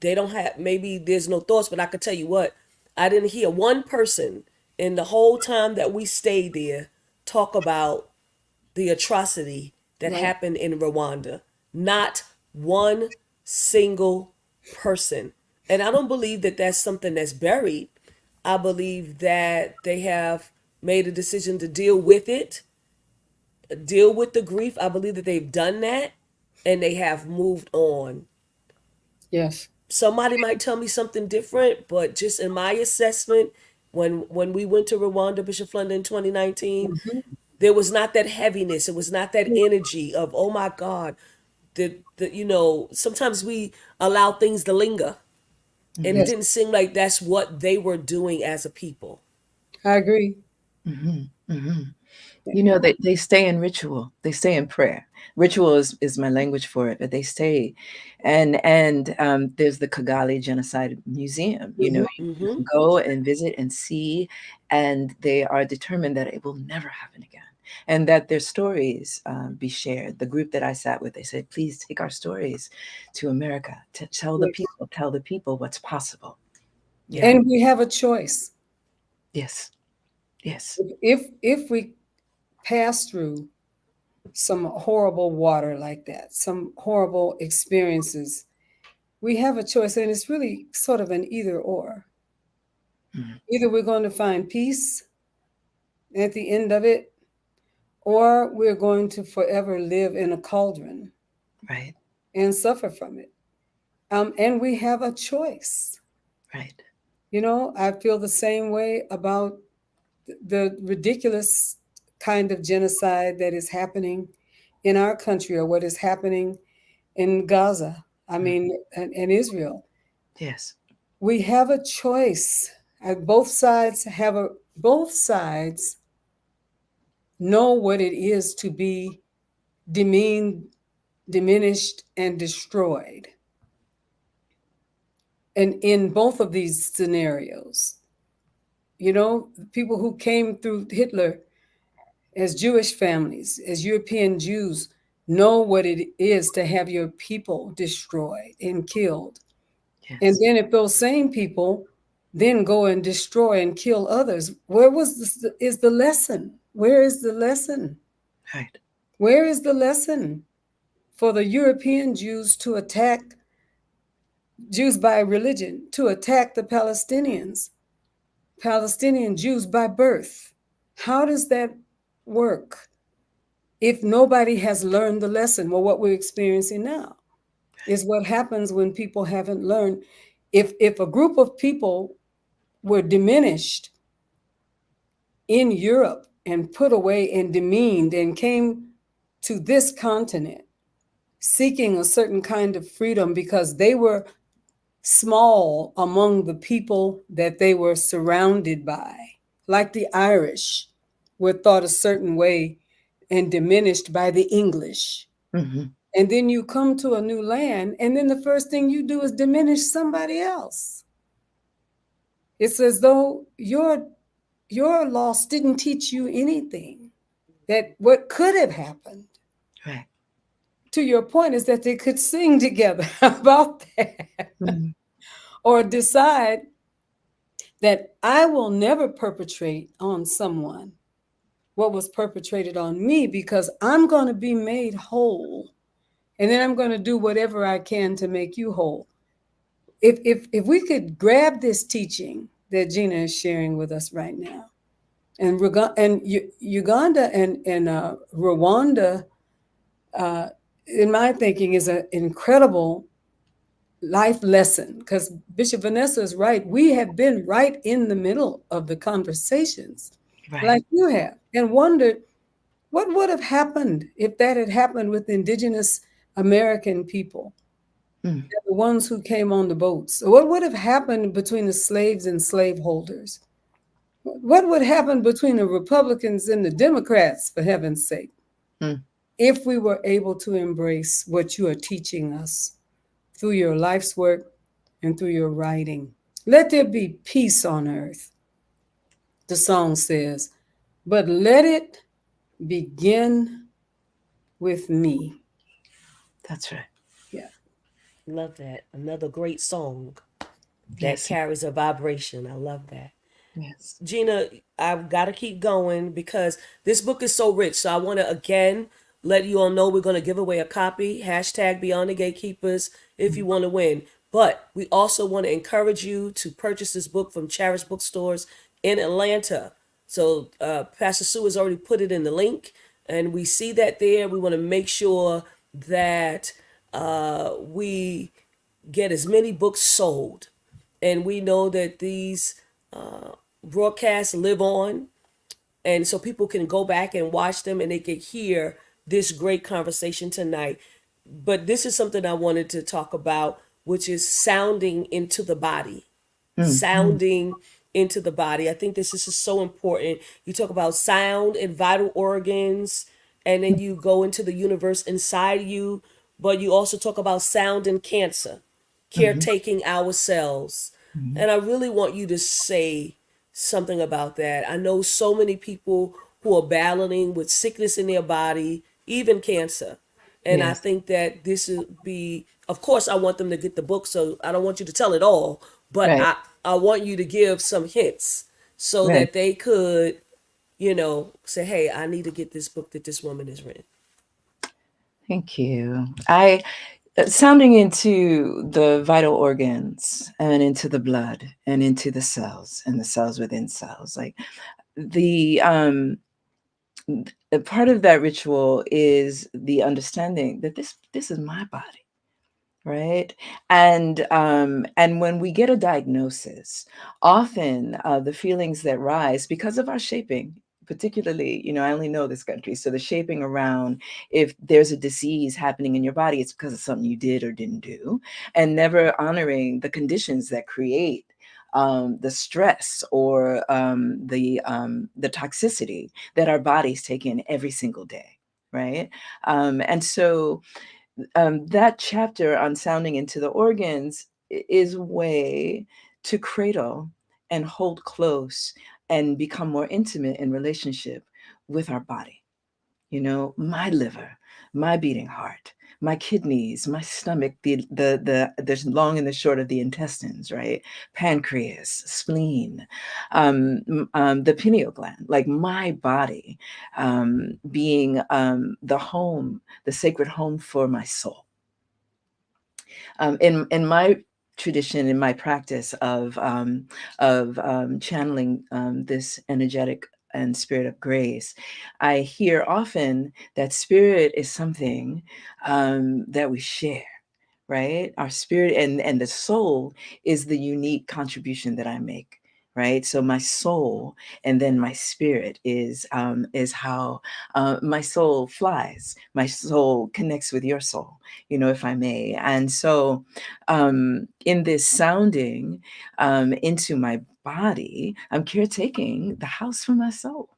they don't have, maybe there's no thoughts, but I could tell you what, I didn't hear one person in the whole time that we stayed there talk about the atrocity that Right. happened in Rwanda. Not one single person. And I don't believe that that's something that's buried. I believe that they have made a decision to deal with it, deal with the grief. I believe that they've done that and they have moved on. Yes. Somebody might tell me something different, but just in my assessment, when we went to Rwanda, Bishop Flunder in 2019, Mhm. there was not that heaviness. It was not that energy of, oh my God, sometimes we allow things to linger. And it Mm-hmm. Yes, didn't seem like that's what they were doing as a people. I agree. Mm-hmm. Mm-hmm. You know, they stay in ritual. They stay in prayer. Ritual is my language for it, but they stay. And there's the Kigali Genocide Museum. You know, Mhm. you Mm-hmm. can go and visit and see, and they are determined that it will never happen again. And that their stories be shared. The group that I sat with, they said, please take our stories to America to Yes. tell the people what's possible. Yeah. And we have a choice. Yes. Yes. If we pass through some horrible water like that, some horrible experiences, we have a choice, and it's really sort of an either or. Mhm. Either we're going to find peace at the end of it, or we're going to forever live in a cauldron Right. and suffer from it. And we have a choice. Right. I feel the same way about the ridiculous kind of genocide that is happening in our country, or what is happening in Gaza, I Mm. mean, and Israel. Yes. We have a choice. Both sides know what it is to be demeaned, diminished, and destroyed. And in both of these scenarios, people who came through Hitler as Jewish families, as European Jews, know what it is to have your people destroyed and killed. And Yes. then if those same people then go and destroy and kill others, where is the lesson? Where is the lesson? Right. Where is the lesson for the European Jews to attack Jews by religion, to attack the Palestinian Jews by birth? How does that work if nobody has learned the lesson? Well, what we're experiencing now is what happens when people haven't learned. If a group of people were diminished in Europe and put away and demeaned and came to this continent seeking a certain kind of freedom because they were small among the people that they were surrounded by, like the Irish were thought a certain way and diminished by the English. Mm-hmm. And then you come to a new land, and then the first thing you do is diminish somebody else. It's as though your loss didn't teach you anything. That what could have happened, Right. to your point, is that they could sing together about that, Mm-hmm. or decide that I will never perpetrate on someone what was perpetrated on me, because I'm going to be made whole, and then I'm going to do whatever I can to make you whole. If we could grab this teaching that Gina is sharing with us right now, and Uganda and Rwanda, in my thinking, is an incredible life lesson, because Bishop Vanessa is right. We have been right in the middle of the conversations, Right. like you have, and wondered what would have happened if that had happened with indigenous American people, Mm. the ones who came on the boats. What would have happened between the slaves and slaveholders? What would happen between the Republicans and the Democrats, for heaven's sake, Mm. if we were able to embrace what you are teaching us through your life's work and through your writing? Let there be peace on earth, the song says, but let it begin with me. That's right. Yeah. Love that. Another great song that Yes. carries a vibration. I love that. Yes. Gina, I've got to keep going because this book is so rich. So I want to again let you all know we're going to give away a copy. Hashtag Beyond the Gatekeepers if Mm. you want to win. But we also want to encourage you to purchase this book from Charis Bookstores in Atlanta. So Pastor Sue has already put it in the link, and we see that there. We want to make sure that we get as many books sold. And we know that these broadcasts live on, and so people can go back and watch them and they can hear this great conversation tonight. But this is something I wanted to talk about, which is sounding into the body. Mm. Mm. Sounding into the body. I think this is just so important. You talk about sound and vital organs, and then you go into the universe inside you, but you also talk about sound and cancer, Mhm. caretaking our cells. Mhm. And I really want you to say something about that. I know so many people who are battling with sickness in their body, even cancer. And I Yes. think that this would be, of course, I want them to get the book, so I don't want you to tell it all, but Right. I want you to give some hints so Right. that they could, say, hey, I need to get this book that this woman has written. Thank you. I sounding into the vital organs and into the blood and into the cells and the cells within cells. Like the a part of that ritual is the understanding that this is my body, right? And when we get a diagnosis, often the feelings that rise because of our shaping, particularly, I only know this country, so the shaping around if there's a disease happening in your body, it's because of something you did or didn't do, and never honoring the conditions that create the stress or the toxicity that our bodies take in every single day, right? And so that chapter on sounding into the organs is a way to cradle and hold close and become more intimate in relationship with our body. My liver, my beating heart, my kidneys, my stomach, the long and the short of the intestines, right? Pancreas, spleen, the pineal gland, like my body being the home, the sacred home for my soul. In my tradition, in my practice of channeling this energetic and spirit of grace, I hear often that spirit is something that we share, right? Our spirit and the soul is the unique contribution that I make. Right, so my soul and then my spirit is how my soul flies. My soul connects with your soul, if I may. And so, in this sounding into my body, I'm caretaking the house for my soul,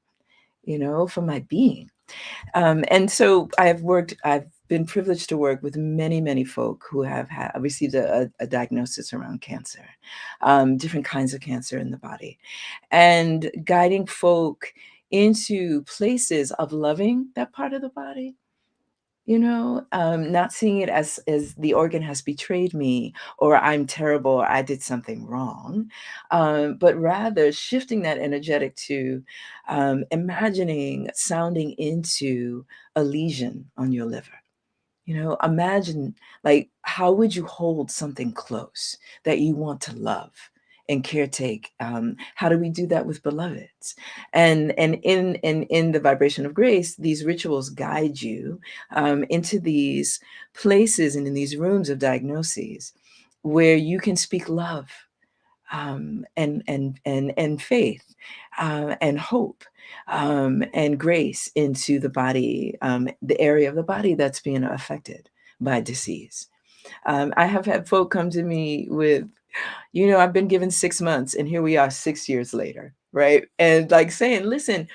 for my being. And so I've been privileged to work with many, many folk who have received a diagnosis around cancer, different kinds of cancer in the body, and guiding folk into places of loving that part of the body, not seeing it as the organ has betrayed me or I'm terrible or I did something wrong, but rather shifting that energetic to imagining sounding into a lesion on your liver. Imagine, like, how would you hold something close that you want to love and caretake. How do we do that with beloveds? And in the vibration of grace, these rituals guide you into these places and in these rooms of diagnoses where you can speak love, and faith, and hope, and grace into the body, the area of the body that's being affected by disease. I have had folk come to me with, I've been given 6 months, and here we are 6 years later, right? And like saying, listen,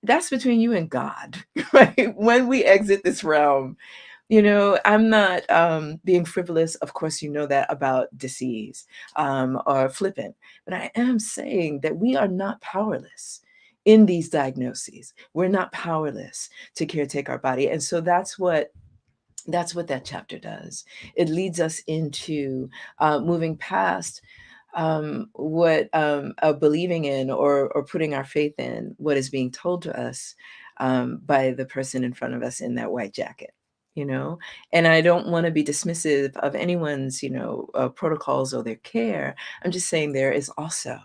that's between you and God, right? When we exit this realm, I'm not being frivolous. Of course, you know that about disease, or flippant. But I am saying that we are not powerless in these diagnoses. We're not powerless to caretake our body. And so that's what that chapter does. It leads us into moving past what believing in, or putting our faith in what is being told to us by the person in front of us in that white jacket. And I don't want to be dismissive of anyone's protocols or their care. I'm just saying there is also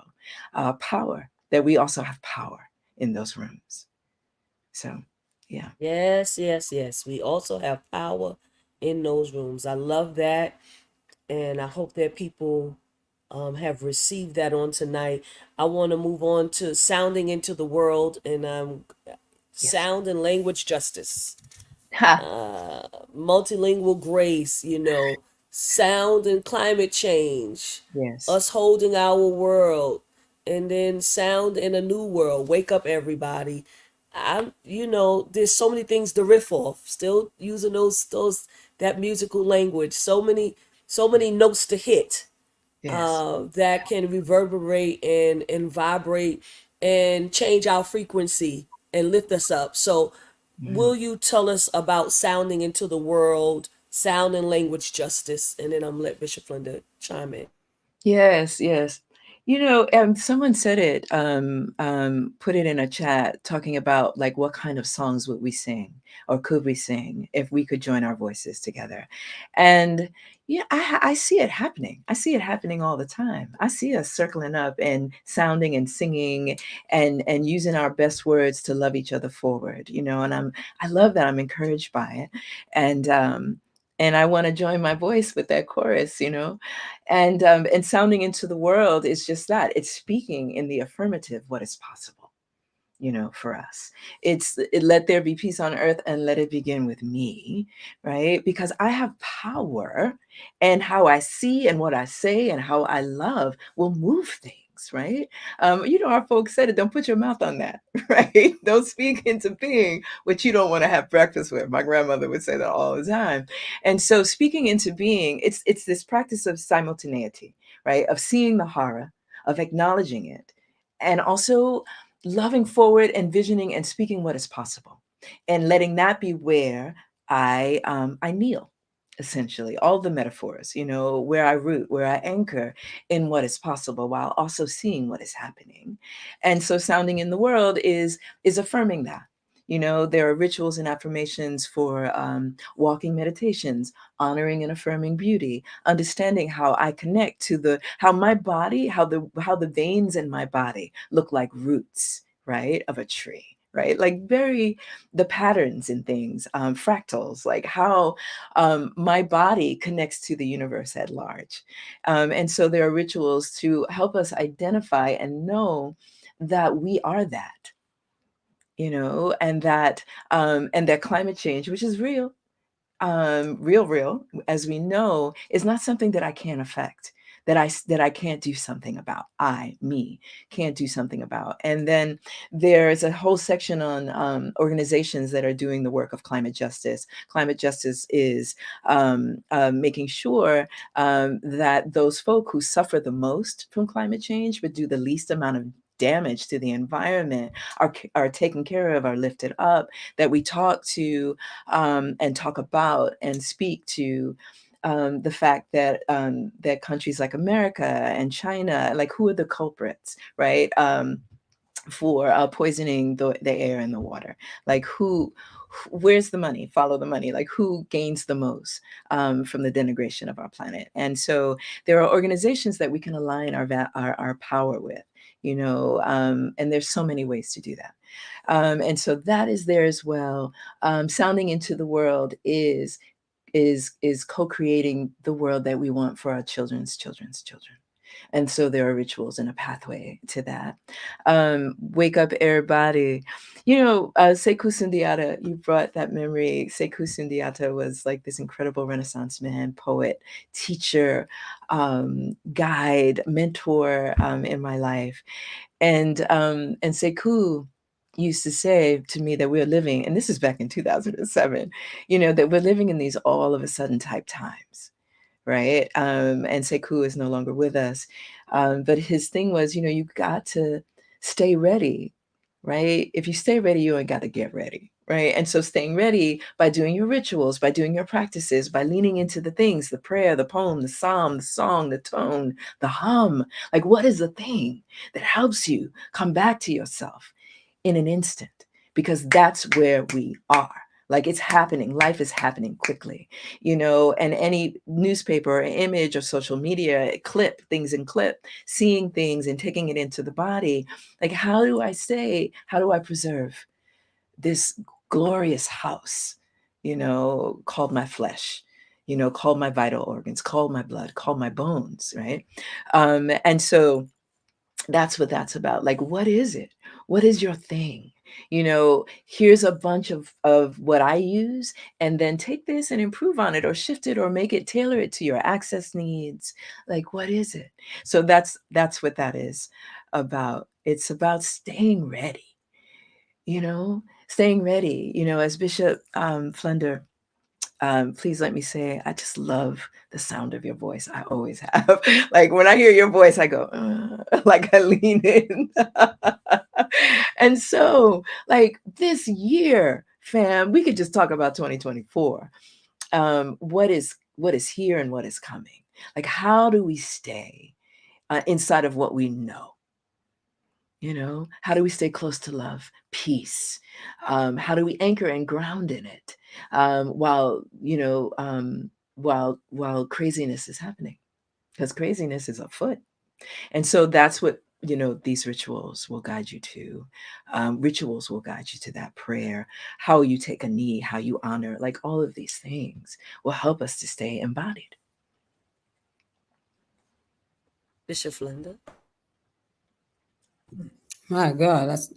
power, that we also have power in those rooms. So yeah. Yes, yes, yes. We also have power in those rooms. I love that. And I hope that people have received that on tonight. I want to move on to sounding into the world and Yes. sound and language justice, Ha. multilingual grace, sound and climate change, Yes. us holding our world, and then sound in a new world. Wake up, everybody. There's so many things to riff off. Still using those that musical language. So many notes to hit Yes. that can reverberate and vibrate and change our frequency and lift us up. So, will Mhm. you tell us about sounding into the world, sound and language justice, and then I'm let Bishop Flunder chime in. Yes, yes. Someone said it, put it in a chat talking about like what kind of songs would we sing or could we sing if we could join our voices together. And yeah, I see it happening. I see it happening all the time. I see us circling up and sounding and singing and using our best words to love each other forward, and I love that. I'm encouraged by it. And I want to join my voice with that chorus, and sounding into the world is just that. It's speaking in the affirmative what is possible, for us. Let there be peace on earth and let it begin with me, right? Because I have power, and how I see and what I say and how I love will move things. Right. Our folks said it, don't put your mouth on that, right? Don't speak into being what you don't want to have breakfast with. My grandmother would say that all the time. And so speaking into being, it's this practice of simultaneity, right? Of seeing the horror, of acknowledging it, and also loving forward and visioning and speaking what is possible, and letting that be where I kneel, essentially. All the metaphors, where I root, where I anchor in what is possible, while also seeing what is happening. And so sounding in the world is affirming that. There are rituals and affirmations for walking meditations, honoring and affirming beauty, understanding how I connect to how my body, how the veins in my body look like roots, right, of a tree, right? Like very the patterns and things, fractals, like how my body connects to the universe at large. And so there are rituals to help us identify and know that we are that, and that climate change, which is real, real, as we know, is not something that I can't affect, that I can't do something about. Me, can't do something about. And then there's a whole section on organizations that are doing the work of climate justice. Climate justice is making sure that those folk who suffer the most from climate change, but do the least amount of damage to the environment, are taken care of, are lifted up, that we talk to and talk about and speak to the fact that countries like America and China, like, who are the culprits, right? for poisoning the air and the water. Like where's the money? Follow the money. Like who gains the most from the denigration of our planet? And so there are organizations that we can align our power with, and there's so many ways to do that. And so that is there as well. Sounding into the world is co-creating the world that we want for our children's children's children. And so there are rituals and a pathway to that. Wake up, everybody. Sekou Sundiata, you brought that memory. Sekou Sundiata was like this incredible Renaissance man, poet, teacher, guide, mentor in my life. And Sekou used to say to me that we're living, and this is back in 2007, that we're living in these all of a sudden type times, right? And Sekou is no longer with us. But his thing was, you got to stay ready, right? If you stay ready, you ain't got to get ready, right? And so staying ready by doing your rituals, by doing your practices, by leaning into the things, the prayer, the poem, the psalm, the song, the tone, the hum. Like, what is the thing that helps you come back to yourself in an instant? Because that's where we are. Like, it's happening. Life is happening quickly, and any newspaper or image or social media things in clip, seeing things and taking it into the body. Like, how do I preserve this glorious house, called my flesh, called my vital organs, called my blood, called my bones, right? And so that's what that's about. Like, what is it? What is your thing? Here's a bunch of what I use, and then take this and improve on it or shift it or make it, tailor it to your access needs. Like, what is it? So that's what that is about. It's about staying ready, staying ready, as Bishop Flunder, please let me say, I just love the sound of your voice. I always have. Like, when I hear your voice, I go, like I lean in. And so, like, this year, fam, we could just talk about 2024. What is here and what is coming? Like, how do we stay inside of what we know? How do we stay close to love, peace? How do we anchor and ground in it while craziness is happening? Because craziness is afoot. And so that's what these rituals will guide you to. Rituals will guide you to that prayer. How you take a knee, how you honor, like all of these things will help us to stay embodied. Bishop Flunder. My God, that's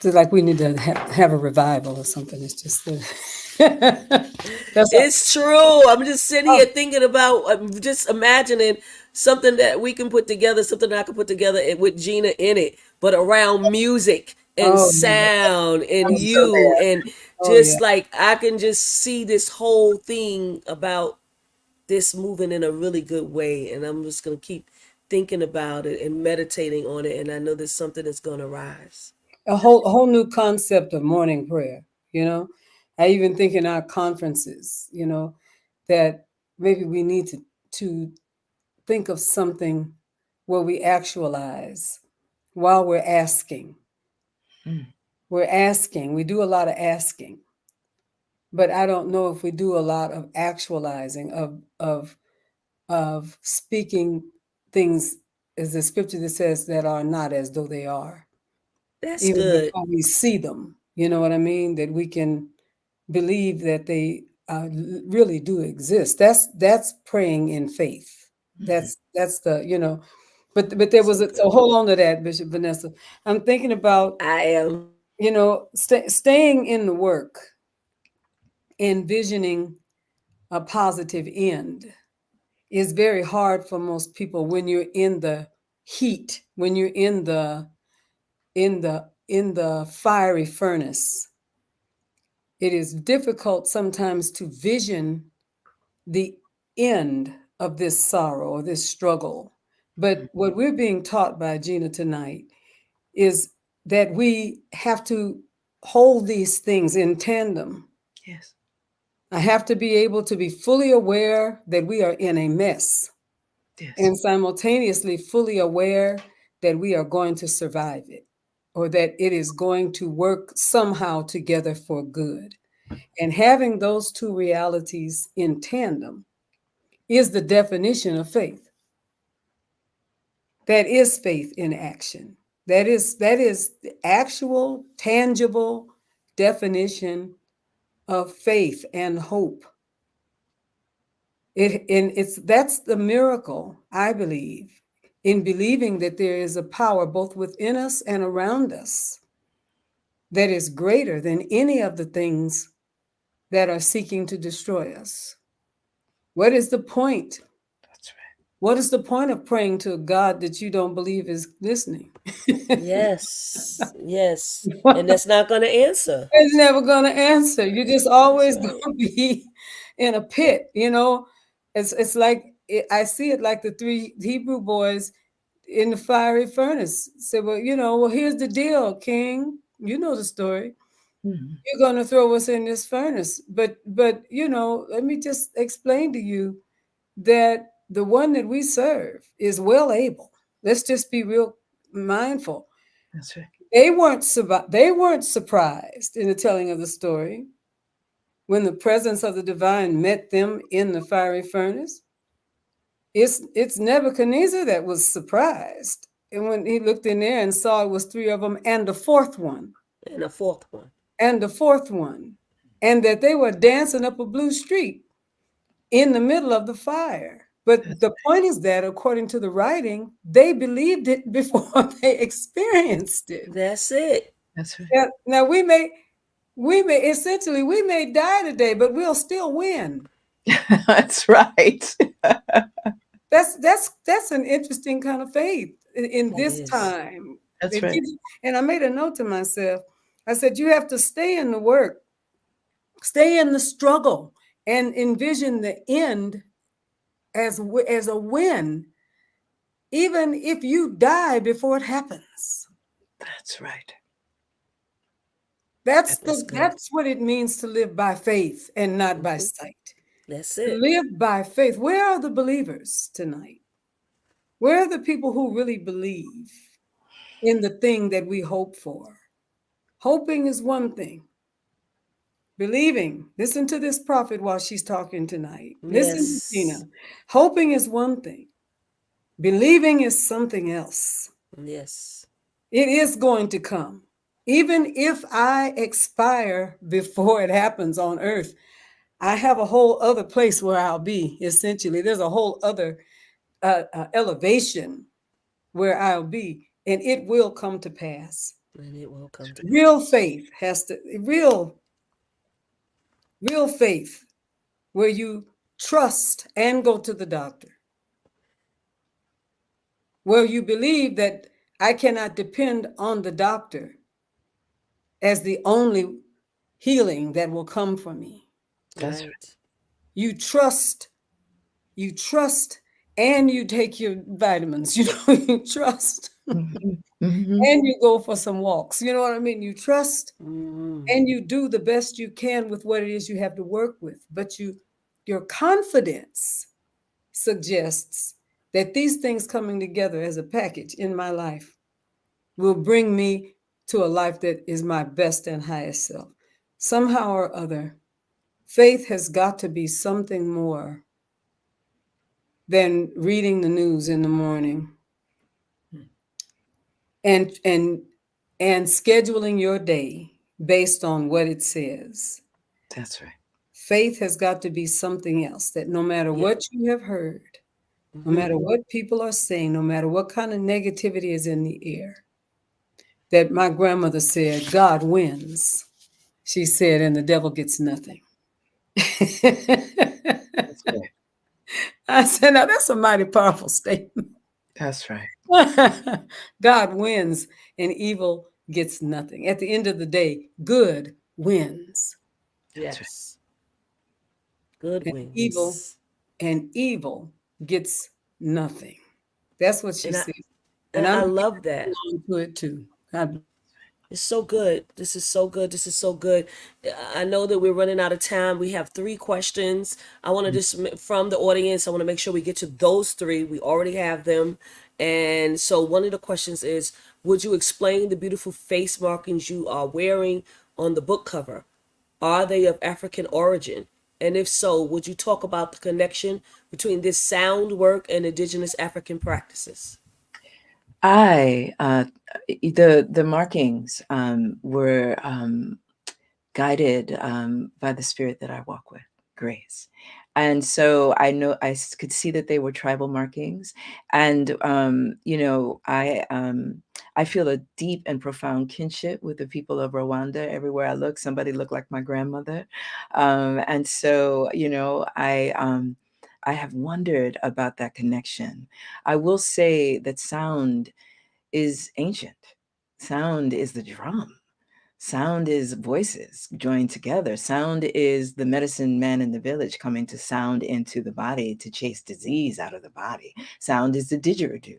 like we need to have a revival or something. It's just It's true. I'm just sitting here thinking about, I'm just imagining something that we can put together, something that I can put together with Gina in it, but around music and sound and I'm so you, there. and just like I can just see this whole thing about this moving in a really good way, and I'm just gonna keep thinking about it and meditating on it, and I know there's something that's gonna rise. A whole new concept of morning prayer. I even think in our conferences, that maybe we need to think of something where we actualize while we're asking. We're asking. We do a lot of asking, but I don't know if we do a lot of actualizing of speaking things, as the scripture that says, that are not as though they are. That's Even good. before we see them, you know what I mean? That we can believe that they really do exist. That's praying in faith. That's the. But there was so hold on to that, Bishop Vanessa. I'm thinking about I am. staying in the work, envisioning a positive end is very hard for most people when you're in the heat, when you're in the fiery furnace. It is difficult sometimes to vision the end of this sorrow or this struggle. But what we're being taught by Gina tonight is that we have to hold these things in tandem. Yes. I have to be able to be fully aware that we are in a mess, Yes. and simultaneously fully aware that we are going to survive it, or that it is going to work somehow together for good. And having those two realities in tandem is the definition of faith. That is faith in action. That is the actual, tangible definition of faith and hope. That's the miracle, I believe, in believing that there is a power both within us and around us that is greater than any of the things that are seeking to destroy us. What is the point? That's right. What is the point of praying to a God that you don't believe is listening? Yes. Yes. And that's not going to answer. It's never going to answer. You're just That's always going right. to be in a pit, you know? It's like, I see it like the three Hebrew boys in the fiery furnace. Say, well, well, here's the deal, King. You know the story. Mhm. You're going to throw us in this furnace. But, let me just explain to you that the one that we serve is well able. Let's just be real mindful. That's right. They weren't surprised in the telling of the story when the presence of the divine met them in the fiery furnace. It's Nebuchadnezzar that was surprised. And when he looked in there and saw it was three of them and the fourth one, And a fourth one. and the fourth one, and that they were dancing up a blue street in the middle of the fire. But That's the point is that, according to the writing, they believed it before they experienced it. That's it. that's right. Now we may die today, but we'll still win. That's right. That's an interesting kind of faith in It this is. time. That's right. And I made a note to myself. I said, you have to stay in the work, stay in the struggle, and envision the end as a win, even if you die before it happens. That's right. That's That's good. that's what it means to live by faith and not by Mhm. sight. That's To it. live by faith. Where are the believers tonight? Where are the people who really believe in the thing that we hope for? Hoping is one thing. Believing, listen to this prophet while she's talking tonight. Listen to Yes. Gina. Hoping is one thing. Believing is something else. Yes. It is going to come. Even if I expire before it happens on earth, I have a whole other place where I'll be, essentially. There's a whole other elevation where I'll be, and it will come to pass. And it will come to Real pass. faith has to, real faith where you trust and go to the doctor, where you believe that I cannot depend on the doctor as the only healing that will come for me. That's Right. You trust, and you take your vitamins, you trust, right. Hmm. and you go for some walks. You know what I mean? You trust Mm. and you do the best you can with what it is you have to work with. But your confidence suggests that these things coming together as a package in my life will bring me to a life that is my best and highest self. Somehow or other, faith has got to be something more than reading the news in the morning and and and scheduling your day based on what it says. That's right. Faith has got to be something else, that no matter Yeah. what you have heard, no Hmm. matter what people are saying, no matter what kind of negativity is in the air, that my grandmother said, God wins. She said, and the devil gets nothing. That's right. I said, now that's a mighty powerful statement. That's right. God wins and evil gets nothing. At the end of the day, good wins, That's right. Yes. Good and evil wins. and evil gets nothing. That's what she And I said. And and I'm I love that. on to it too. God bless. It's so good. This is so good. This is so good. I know that we're running out of time. We have 3 questions. I want to just, from the audience, I want to make sure we get to those 3. We already have them. And so one of the questions is, would you explain the beautiful face markings you are wearing on the book cover? Are they of African origin? And if so, would you talk about the connection between this sound work and indigenous African practices? I the markings were guided by the spirit that I walk with, Grace. And so I know could see that they were tribal markings, and I feel a deep and profound kinship with the people of Rwanda. Everywhere I look, somebody looked like my grandmother, and so I have wondered about that connection. I will say that sound is ancient. Sound is the drum. Sound is voices joined together. Sound is the medicine man in the village coming to sound into the body to chase disease out of the body. Sound is the didgeridoo.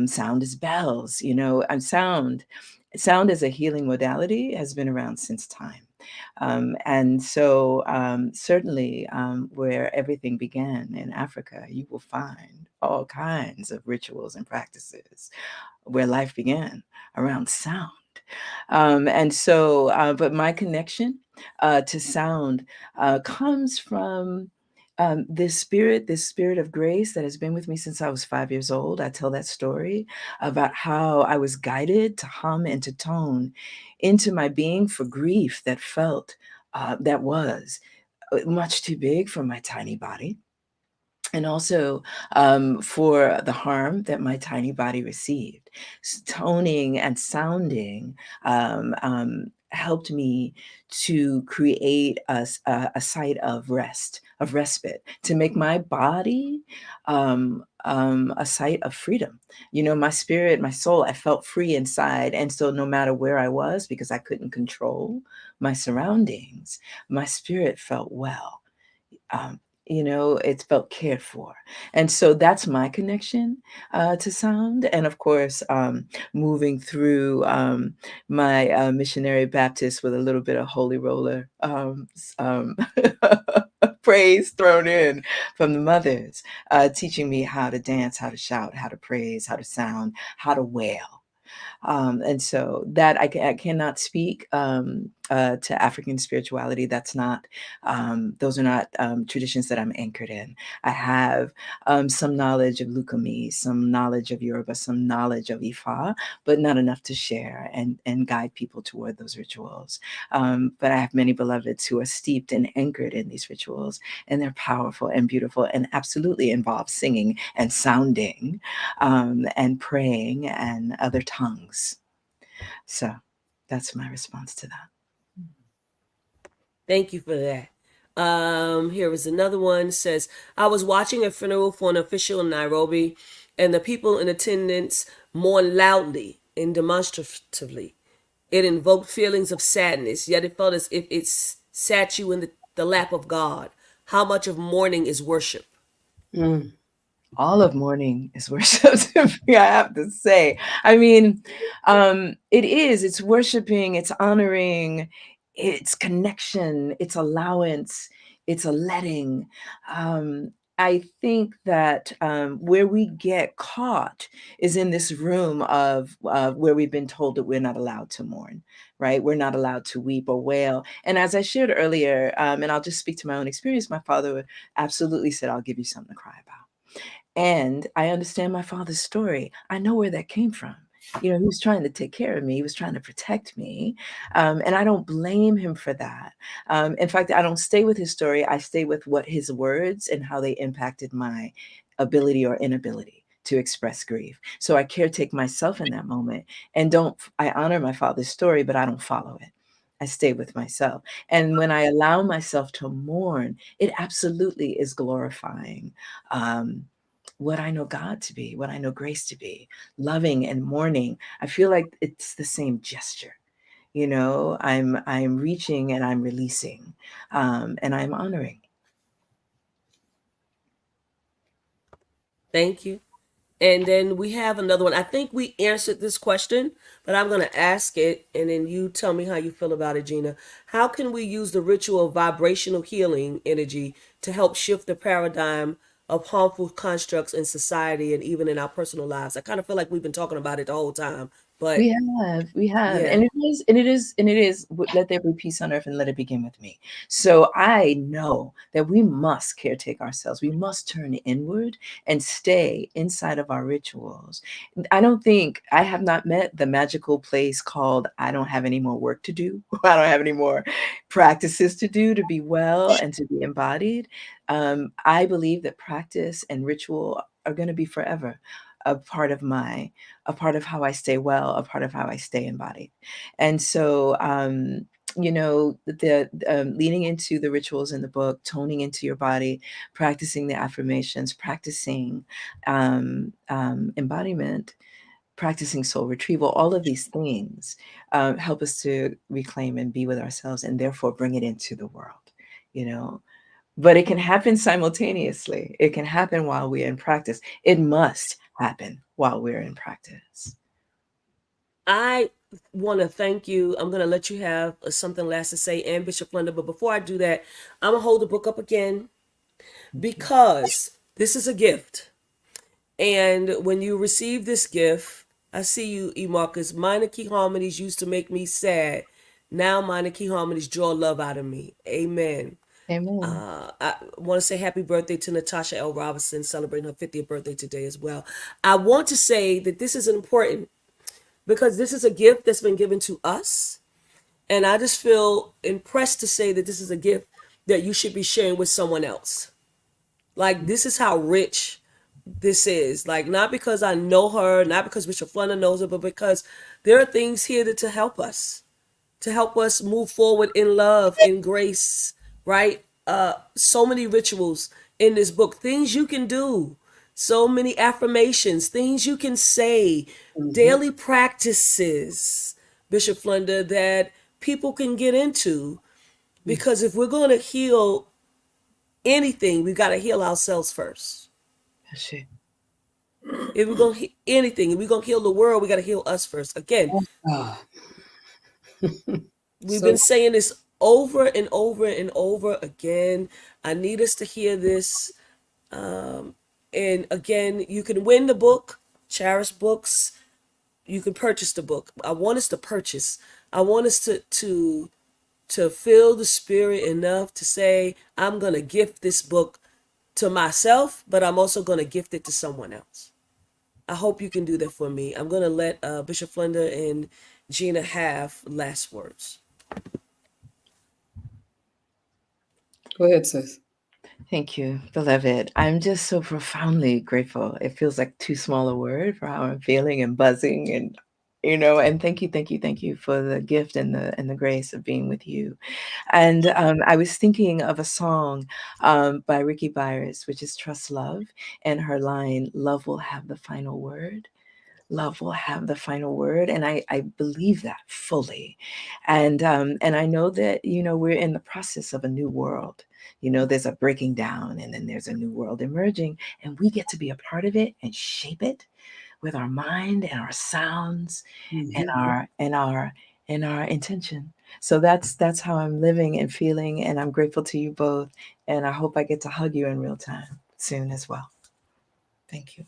Sound is bells, and sound as a healing modality has been around since time. And so certainly where everything began in Africa, you will find all kinds of rituals and practices where life began around sound. And so, but my connection to sound comes from this spirit of grace that has been with me since I was 5 years old. I tell that story about how I was guided to hum and to tone into my being for grief that was much too big for my tiny body, and also for the harm that my tiny body received. Toning and sounding helped me to create a site of rest, of respite, to make my body a site of freedom. My spirit, my soul, I felt free inside. And so no matter where I was, because I couldn't control my surroundings, my spirit felt well. um, it felt cared for. And so that's my connection to sound. And of course, moving through my missionary Baptist with a little bit of holy roller praise thrown in from the mothers, teaching me how to dance, how to shout, how to praise, how to sound, how to wail. And so that I cannot speak to African spirituality. Those are not traditions that I'm anchored in. I have some knowledge of Lukumi, some knowledge of Yoruba, some knowledge of Ifa, but not enough to share and guide people toward those rituals. But I have many beloveds who are steeped and anchored in these rituals, and they're powerful and beautiful and absolutely involve singing and sounding and praying and other tongues. So that's my response to that. Thank you for that. Here is another one. It says, I was watching a funeral for an official in Nairobi, and the people in attendance mourned loudly and demonstratively. It invoked feelings of sadness, yet it felt as if it sat you in the lap of God. How much of mourning is worship? Mm. All of mourning is worship to me, I have to say. I mean, it's worshiping, it's honoring, it's connection, it's allowance, it's a letting. I think that where we get caught is in this room of where we've been told that we're not allowed to mourn, right? We're not allowed to weep or wail. And as I shared earlier, and I'll just speak to my own experience, my father absolutely said, I'll give you something to cry about. And I understand my father's story. I know where that came from. He was trying to take care of me. He was trying to protect me. And I don't blame him for that. In fact, I don't stay with his story. I stay with what his words and how they impacted my ability or inability to express grief. So I caretake myself in that moment and I honor my father's story, but I don't follow it. I stay with myself. And when I allow myself to mourn, it absolutely is glorifying. What I know God to be, what I know grace to be, loving and mourning. I feel like it's the same gesture. I'm reaching and I'm releasing, and I'm honoring. Thank you. And then we have another one. I think we answered this question, but I'm going to ask it, and then you tell me how you feel about it, Gina. How can we use the ritual of vibrational healing energy to help shift the paradigm of harmful constructs in society and even in our personal lives? I kind of feel like we've been talking about it the whole time, but We have, yeah. and it is, let there be peace on earth and let it begin with me. So I know that we must caretake ourselves. We must turn inward and stay inside of our rituals. I don't think I have not met the magical place called I don't have any more work to do. I don't have any more practices to do to be well and to be embodied. I believe that practice and ritual are going to be forever a part of my a part of how I stay well, a part of how I stay embodied. And so, the leaning into the rituals in the book, toning into your body, practicing the affirmations, practicing embodiment, practicing soul retrieval, all of these things help us to reclaim and be with ourselves and therefore bring it into the world, you know. But it can happen simultaneously. It can happen while we're in practice. It must happen while we're in practice. I want to thank you. I'm going to let you have something last to say, and Bishop Flunder. But before I do that, I'm going to hold the book up again Thank you. because this is a gift. And when you receive this gift, I see you, E. Marcus. Minor key harmonies used to make me sad. Now minor key harmonies draw love out of me. Amen. Amen. I want to say happy birthday to Natasha L. Robinson, celebrating her 50th birthday today as well. I want to say that this is important because this is a gift that's been given to us. And I just feel impressed to say that this is a gift that you should be sharing with someone else. Like, this is how rich this is. Like, not because I know her, not because Bishop Flunder knows her, but because there are things here to help us move forward in love, in grace, right? So many rituals in this book, things you can do, so many affirmations, things you can say, Mhm. daily practices, Bishop Flunder, that people can get into. Because if we're going to heal anything, we got to heal ourselves first. That's it. If we're going to heal anything, if we're going to heal the world, we got to heal us first. Again, Ah, we've so been saying this over and over and over again. I need us to hear this. And again, you can win the book, Charis Books. You can purchase the book. I want us to purchase. I want us to feel the spirit enough to say, I'm gonna gift this book to myself, but I'm also gonna gift it to someone else. I hope you can do that for me. I'm gonna let Bishop Flunder and Gina have last words. go ahead, sis. Thank you, beloved. I'm just so profoundly grateful. It feels like too small a word for how I'm feeling and buzzing and and thank you for the gift and the grace of being with you. And I was thinking of a song by Ricky Byers, which is Trust Love, and her line, "Love will have the final word." Love will have the final word, and I believe that fully. And I know that we're in the process of a new world. There's a breaking down, and then there's a new world emerging, and we get to be a part of it and shape it with our mind and our sounds and Mhm. our intention. So that's how I'm living and feeling, and I'm grateful to you both, and I hope I get to hug you in real time soon as well. Thank you.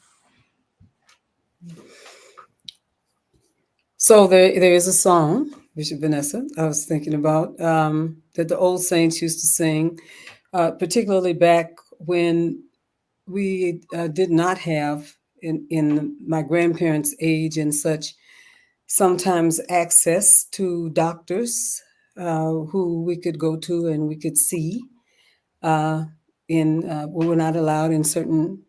So there is a song, Bishop Vanessa, I was thinking about that the old saints used to sing, particularly back when we did not have in my grandparents' age and such sometimes access to doctors who we could go to and we could see. Uh, we were not allowed in certain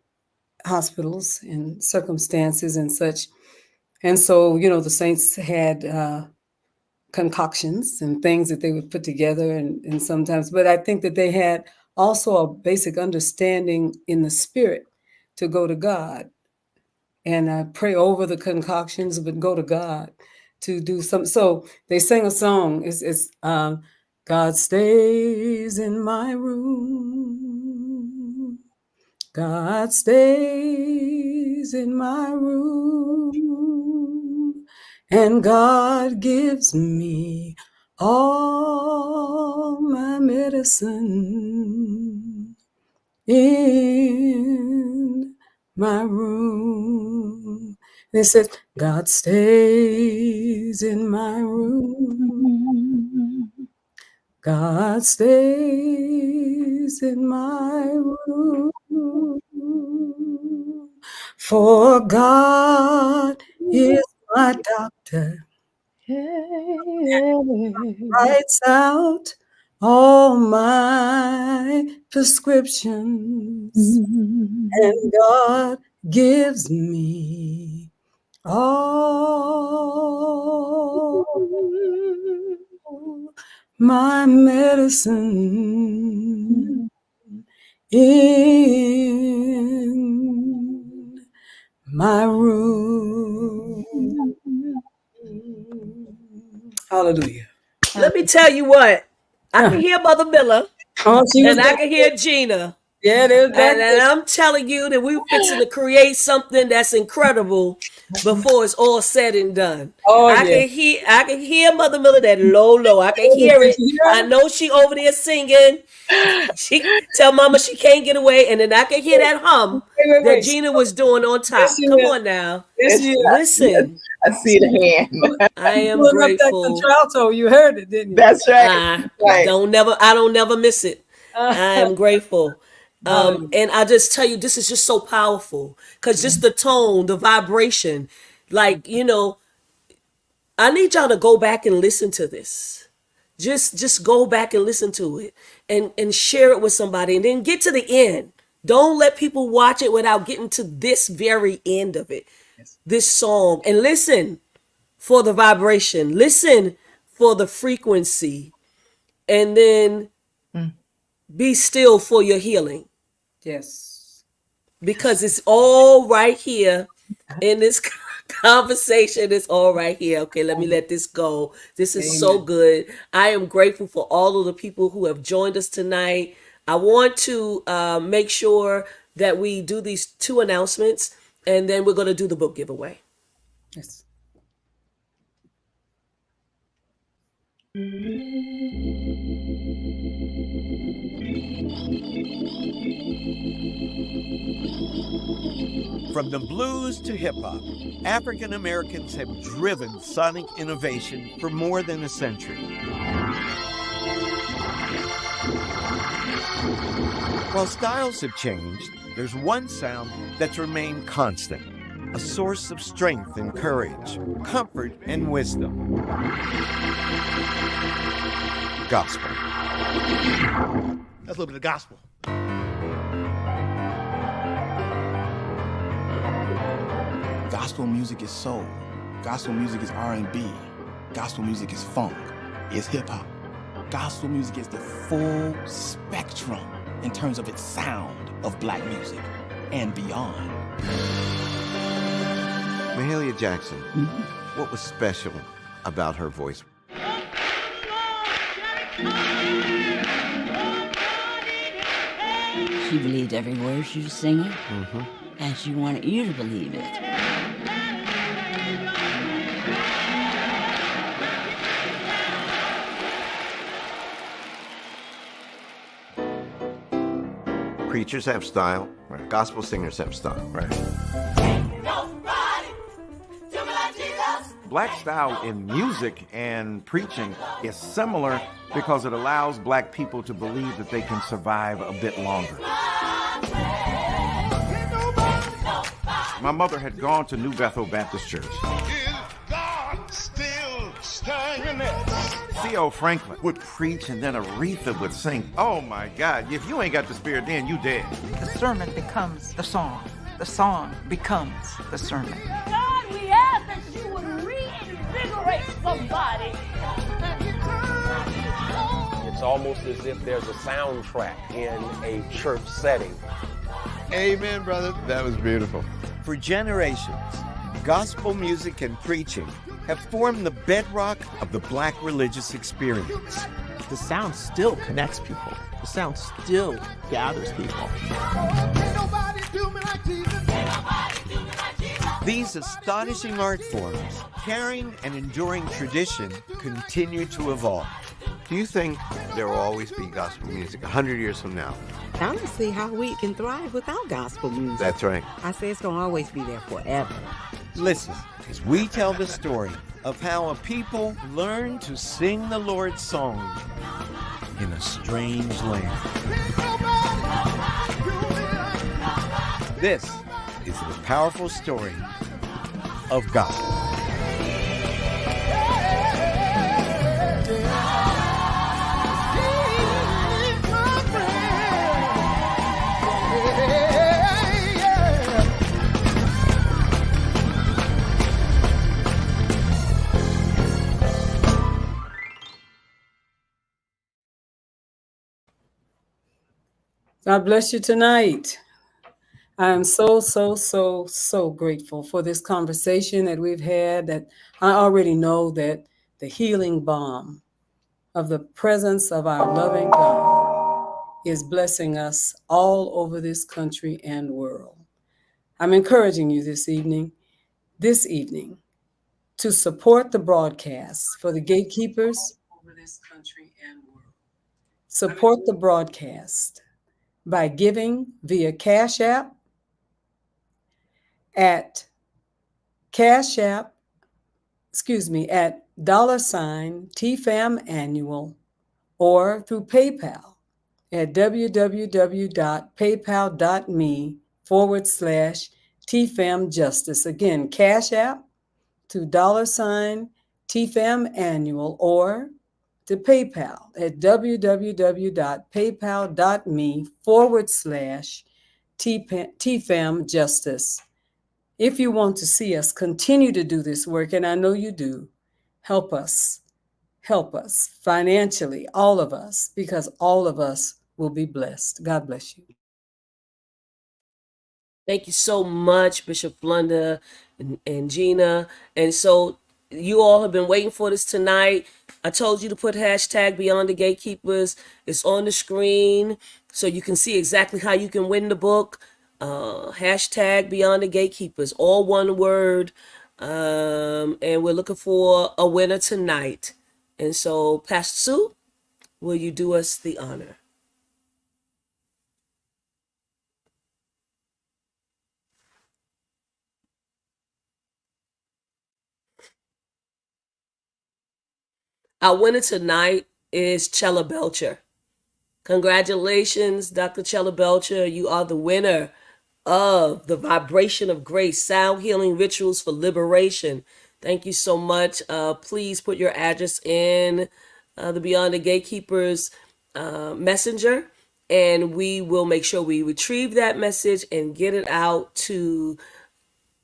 hospitals and circumstances and such. And so, the saints had concoctions and things that they would put together, and sometimes, but I think that they had also a basic understanding in the spirit to go to God and pray over the concoctions, but go to God to do some. So they sang a song. It's God stays in my room. God stays stays in my room, and God gives me all my medicine in my room. And it says, God stays in my room. God stays in my room. For God is my doctor. Writes out all my prescriptions, and God gives me all my medicine in my room. Hallelujah. Let me tell you what. I can hear Mother Miller, Oh, she was and I back can hear Gina. Yeah, they was back And I'm telling you that we're fixing to create something that's incredible before it's all said and done. Oh, I yeah. can hear Mother Miller that low. I can hear it. I know she over there singing. She tell Mama she can't get away, and then I can hear that hum that Gina was doing on top. Come on now, listen. I see the hand. I am Pulling up that grateful. contralto, you heard it, didn't you? That's right. I Right. don't never miss it. I am grateful. And I just tell you, this is just so powerful because just the tone, the vibration, like, you know, I need y'all to go back and listen to this. Just go back and listen to it and share it with somebody and then get to the end. Don't let people watch it without getting to this very end of it. This song, and listen for the vibration, listen for the frequency, and then be still for your healing. Yes. Because it's all right here in this conversation. It's all right here. Okay, let me let this go. This is so good. I am grateful for all of the people who have joined us tonight. I want to make sure that we do these 2 announcements, and then we're going to do the book giveaway. Yes. From the blues to hip-hop, African Americans have driven sonic innovation for more than a century. While styles have changed, there's one sound that's remained constant, a source of strength and courage, comfort and wisdom. Gospel. That's a little bit of gospel. Gospel music is soul. Gospel music is R&B. Gospel music is funk. It's hip-hop. Gospel music is the full spectrum in terms of its sound of black music and beyond. Mahalia Jackson, what was special about her voice? She believed every word she was singing, and she wanted you to believe it. Preachers have style, right? Gospel singers have style, right? Black style in music and preaching is similar because it allows black people to believe that they can survive a bit longer. My mother had gone to New Bethel Baptist Church. C.O. Franklin would preach and then Aretha would sing. Oh my God, if you ain't got the spirit then, you dead. The sermon becomes the song. The song becomes the sermon. God, we ask that you would reinvigorate somebody. It's almost as if there's a soundtrack in a church setting. Amen, brother. That was beautiful. For generations, gospel music and preaching have formed the bedrock of the black religious experience. The sound still connects people. The sound still gathers people. Ain't nobody do me like Jesus. Ain't nobody do me like These astonishing art forms, carrying an enduring tradition, continue to evolve. Do you think there will always be gospel music 100 years from now? I don't see how we can thrive without gospel music. That's right. I say it's going to always be there forever. Listen as we tell the story of how a people learn to sing the Lord's song in a strange land. This is the powerful story of gospel. God bless you tonight. I am so grateful for this conversation that we've had, that I already know that the healing balm of the presence of our loving God is blessing us all over this country and world. I'm encouraging you this evening, to support the broadcast for the Gatekeepers over this country and world. Support the broadcast by giving via Cash App at $TFAM annual, or through PayPal at www.paypal.me/TFAM Justice. Again, Cash App to $TFAM annual, or to PayPal at www.paypal.me/TFAM Justice. If you want to see us continue to do this work, and I know you do, help us financially, all of us, because all of us will be blessed. God bless you. Thank you so much, Bishop Flunder and Gina. And so you all have been waiting for this tonight. I told you to put hashtag Beyond the Gatekeepers. It's on the screen so you can see exactly how you can win the book. Hashtag Beyond the Gatekeepers, all one word. And we're looking for a winner tonight. And so, Pastor Sue, will you do us the honor? Our winner tonight is Chella Belcher. Congratulations, Dr. Chella Belcher. You are the winner of the Vibration of Grace, Sound Healing Rituals for Liberation. Thank you so much. Please put your address in the Beyond the Gatekeepers messenger, and we will make sure we retrieve that message and get it out to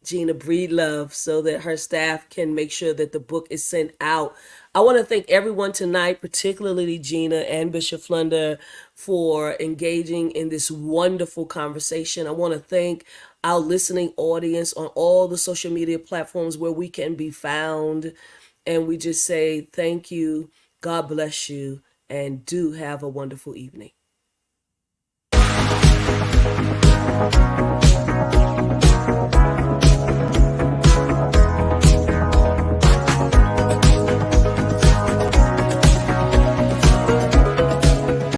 Gina Breedlove so that her staff can make sure that the book is sent out. I want to thank everyone tonight, particularly Gina and Bishop Flunder, for engaging in this wonderful conversation. I want to thank our listening audience on all the social media platforms where we can be found. And we just say thank you, God bless you, and do have a wonderful evening.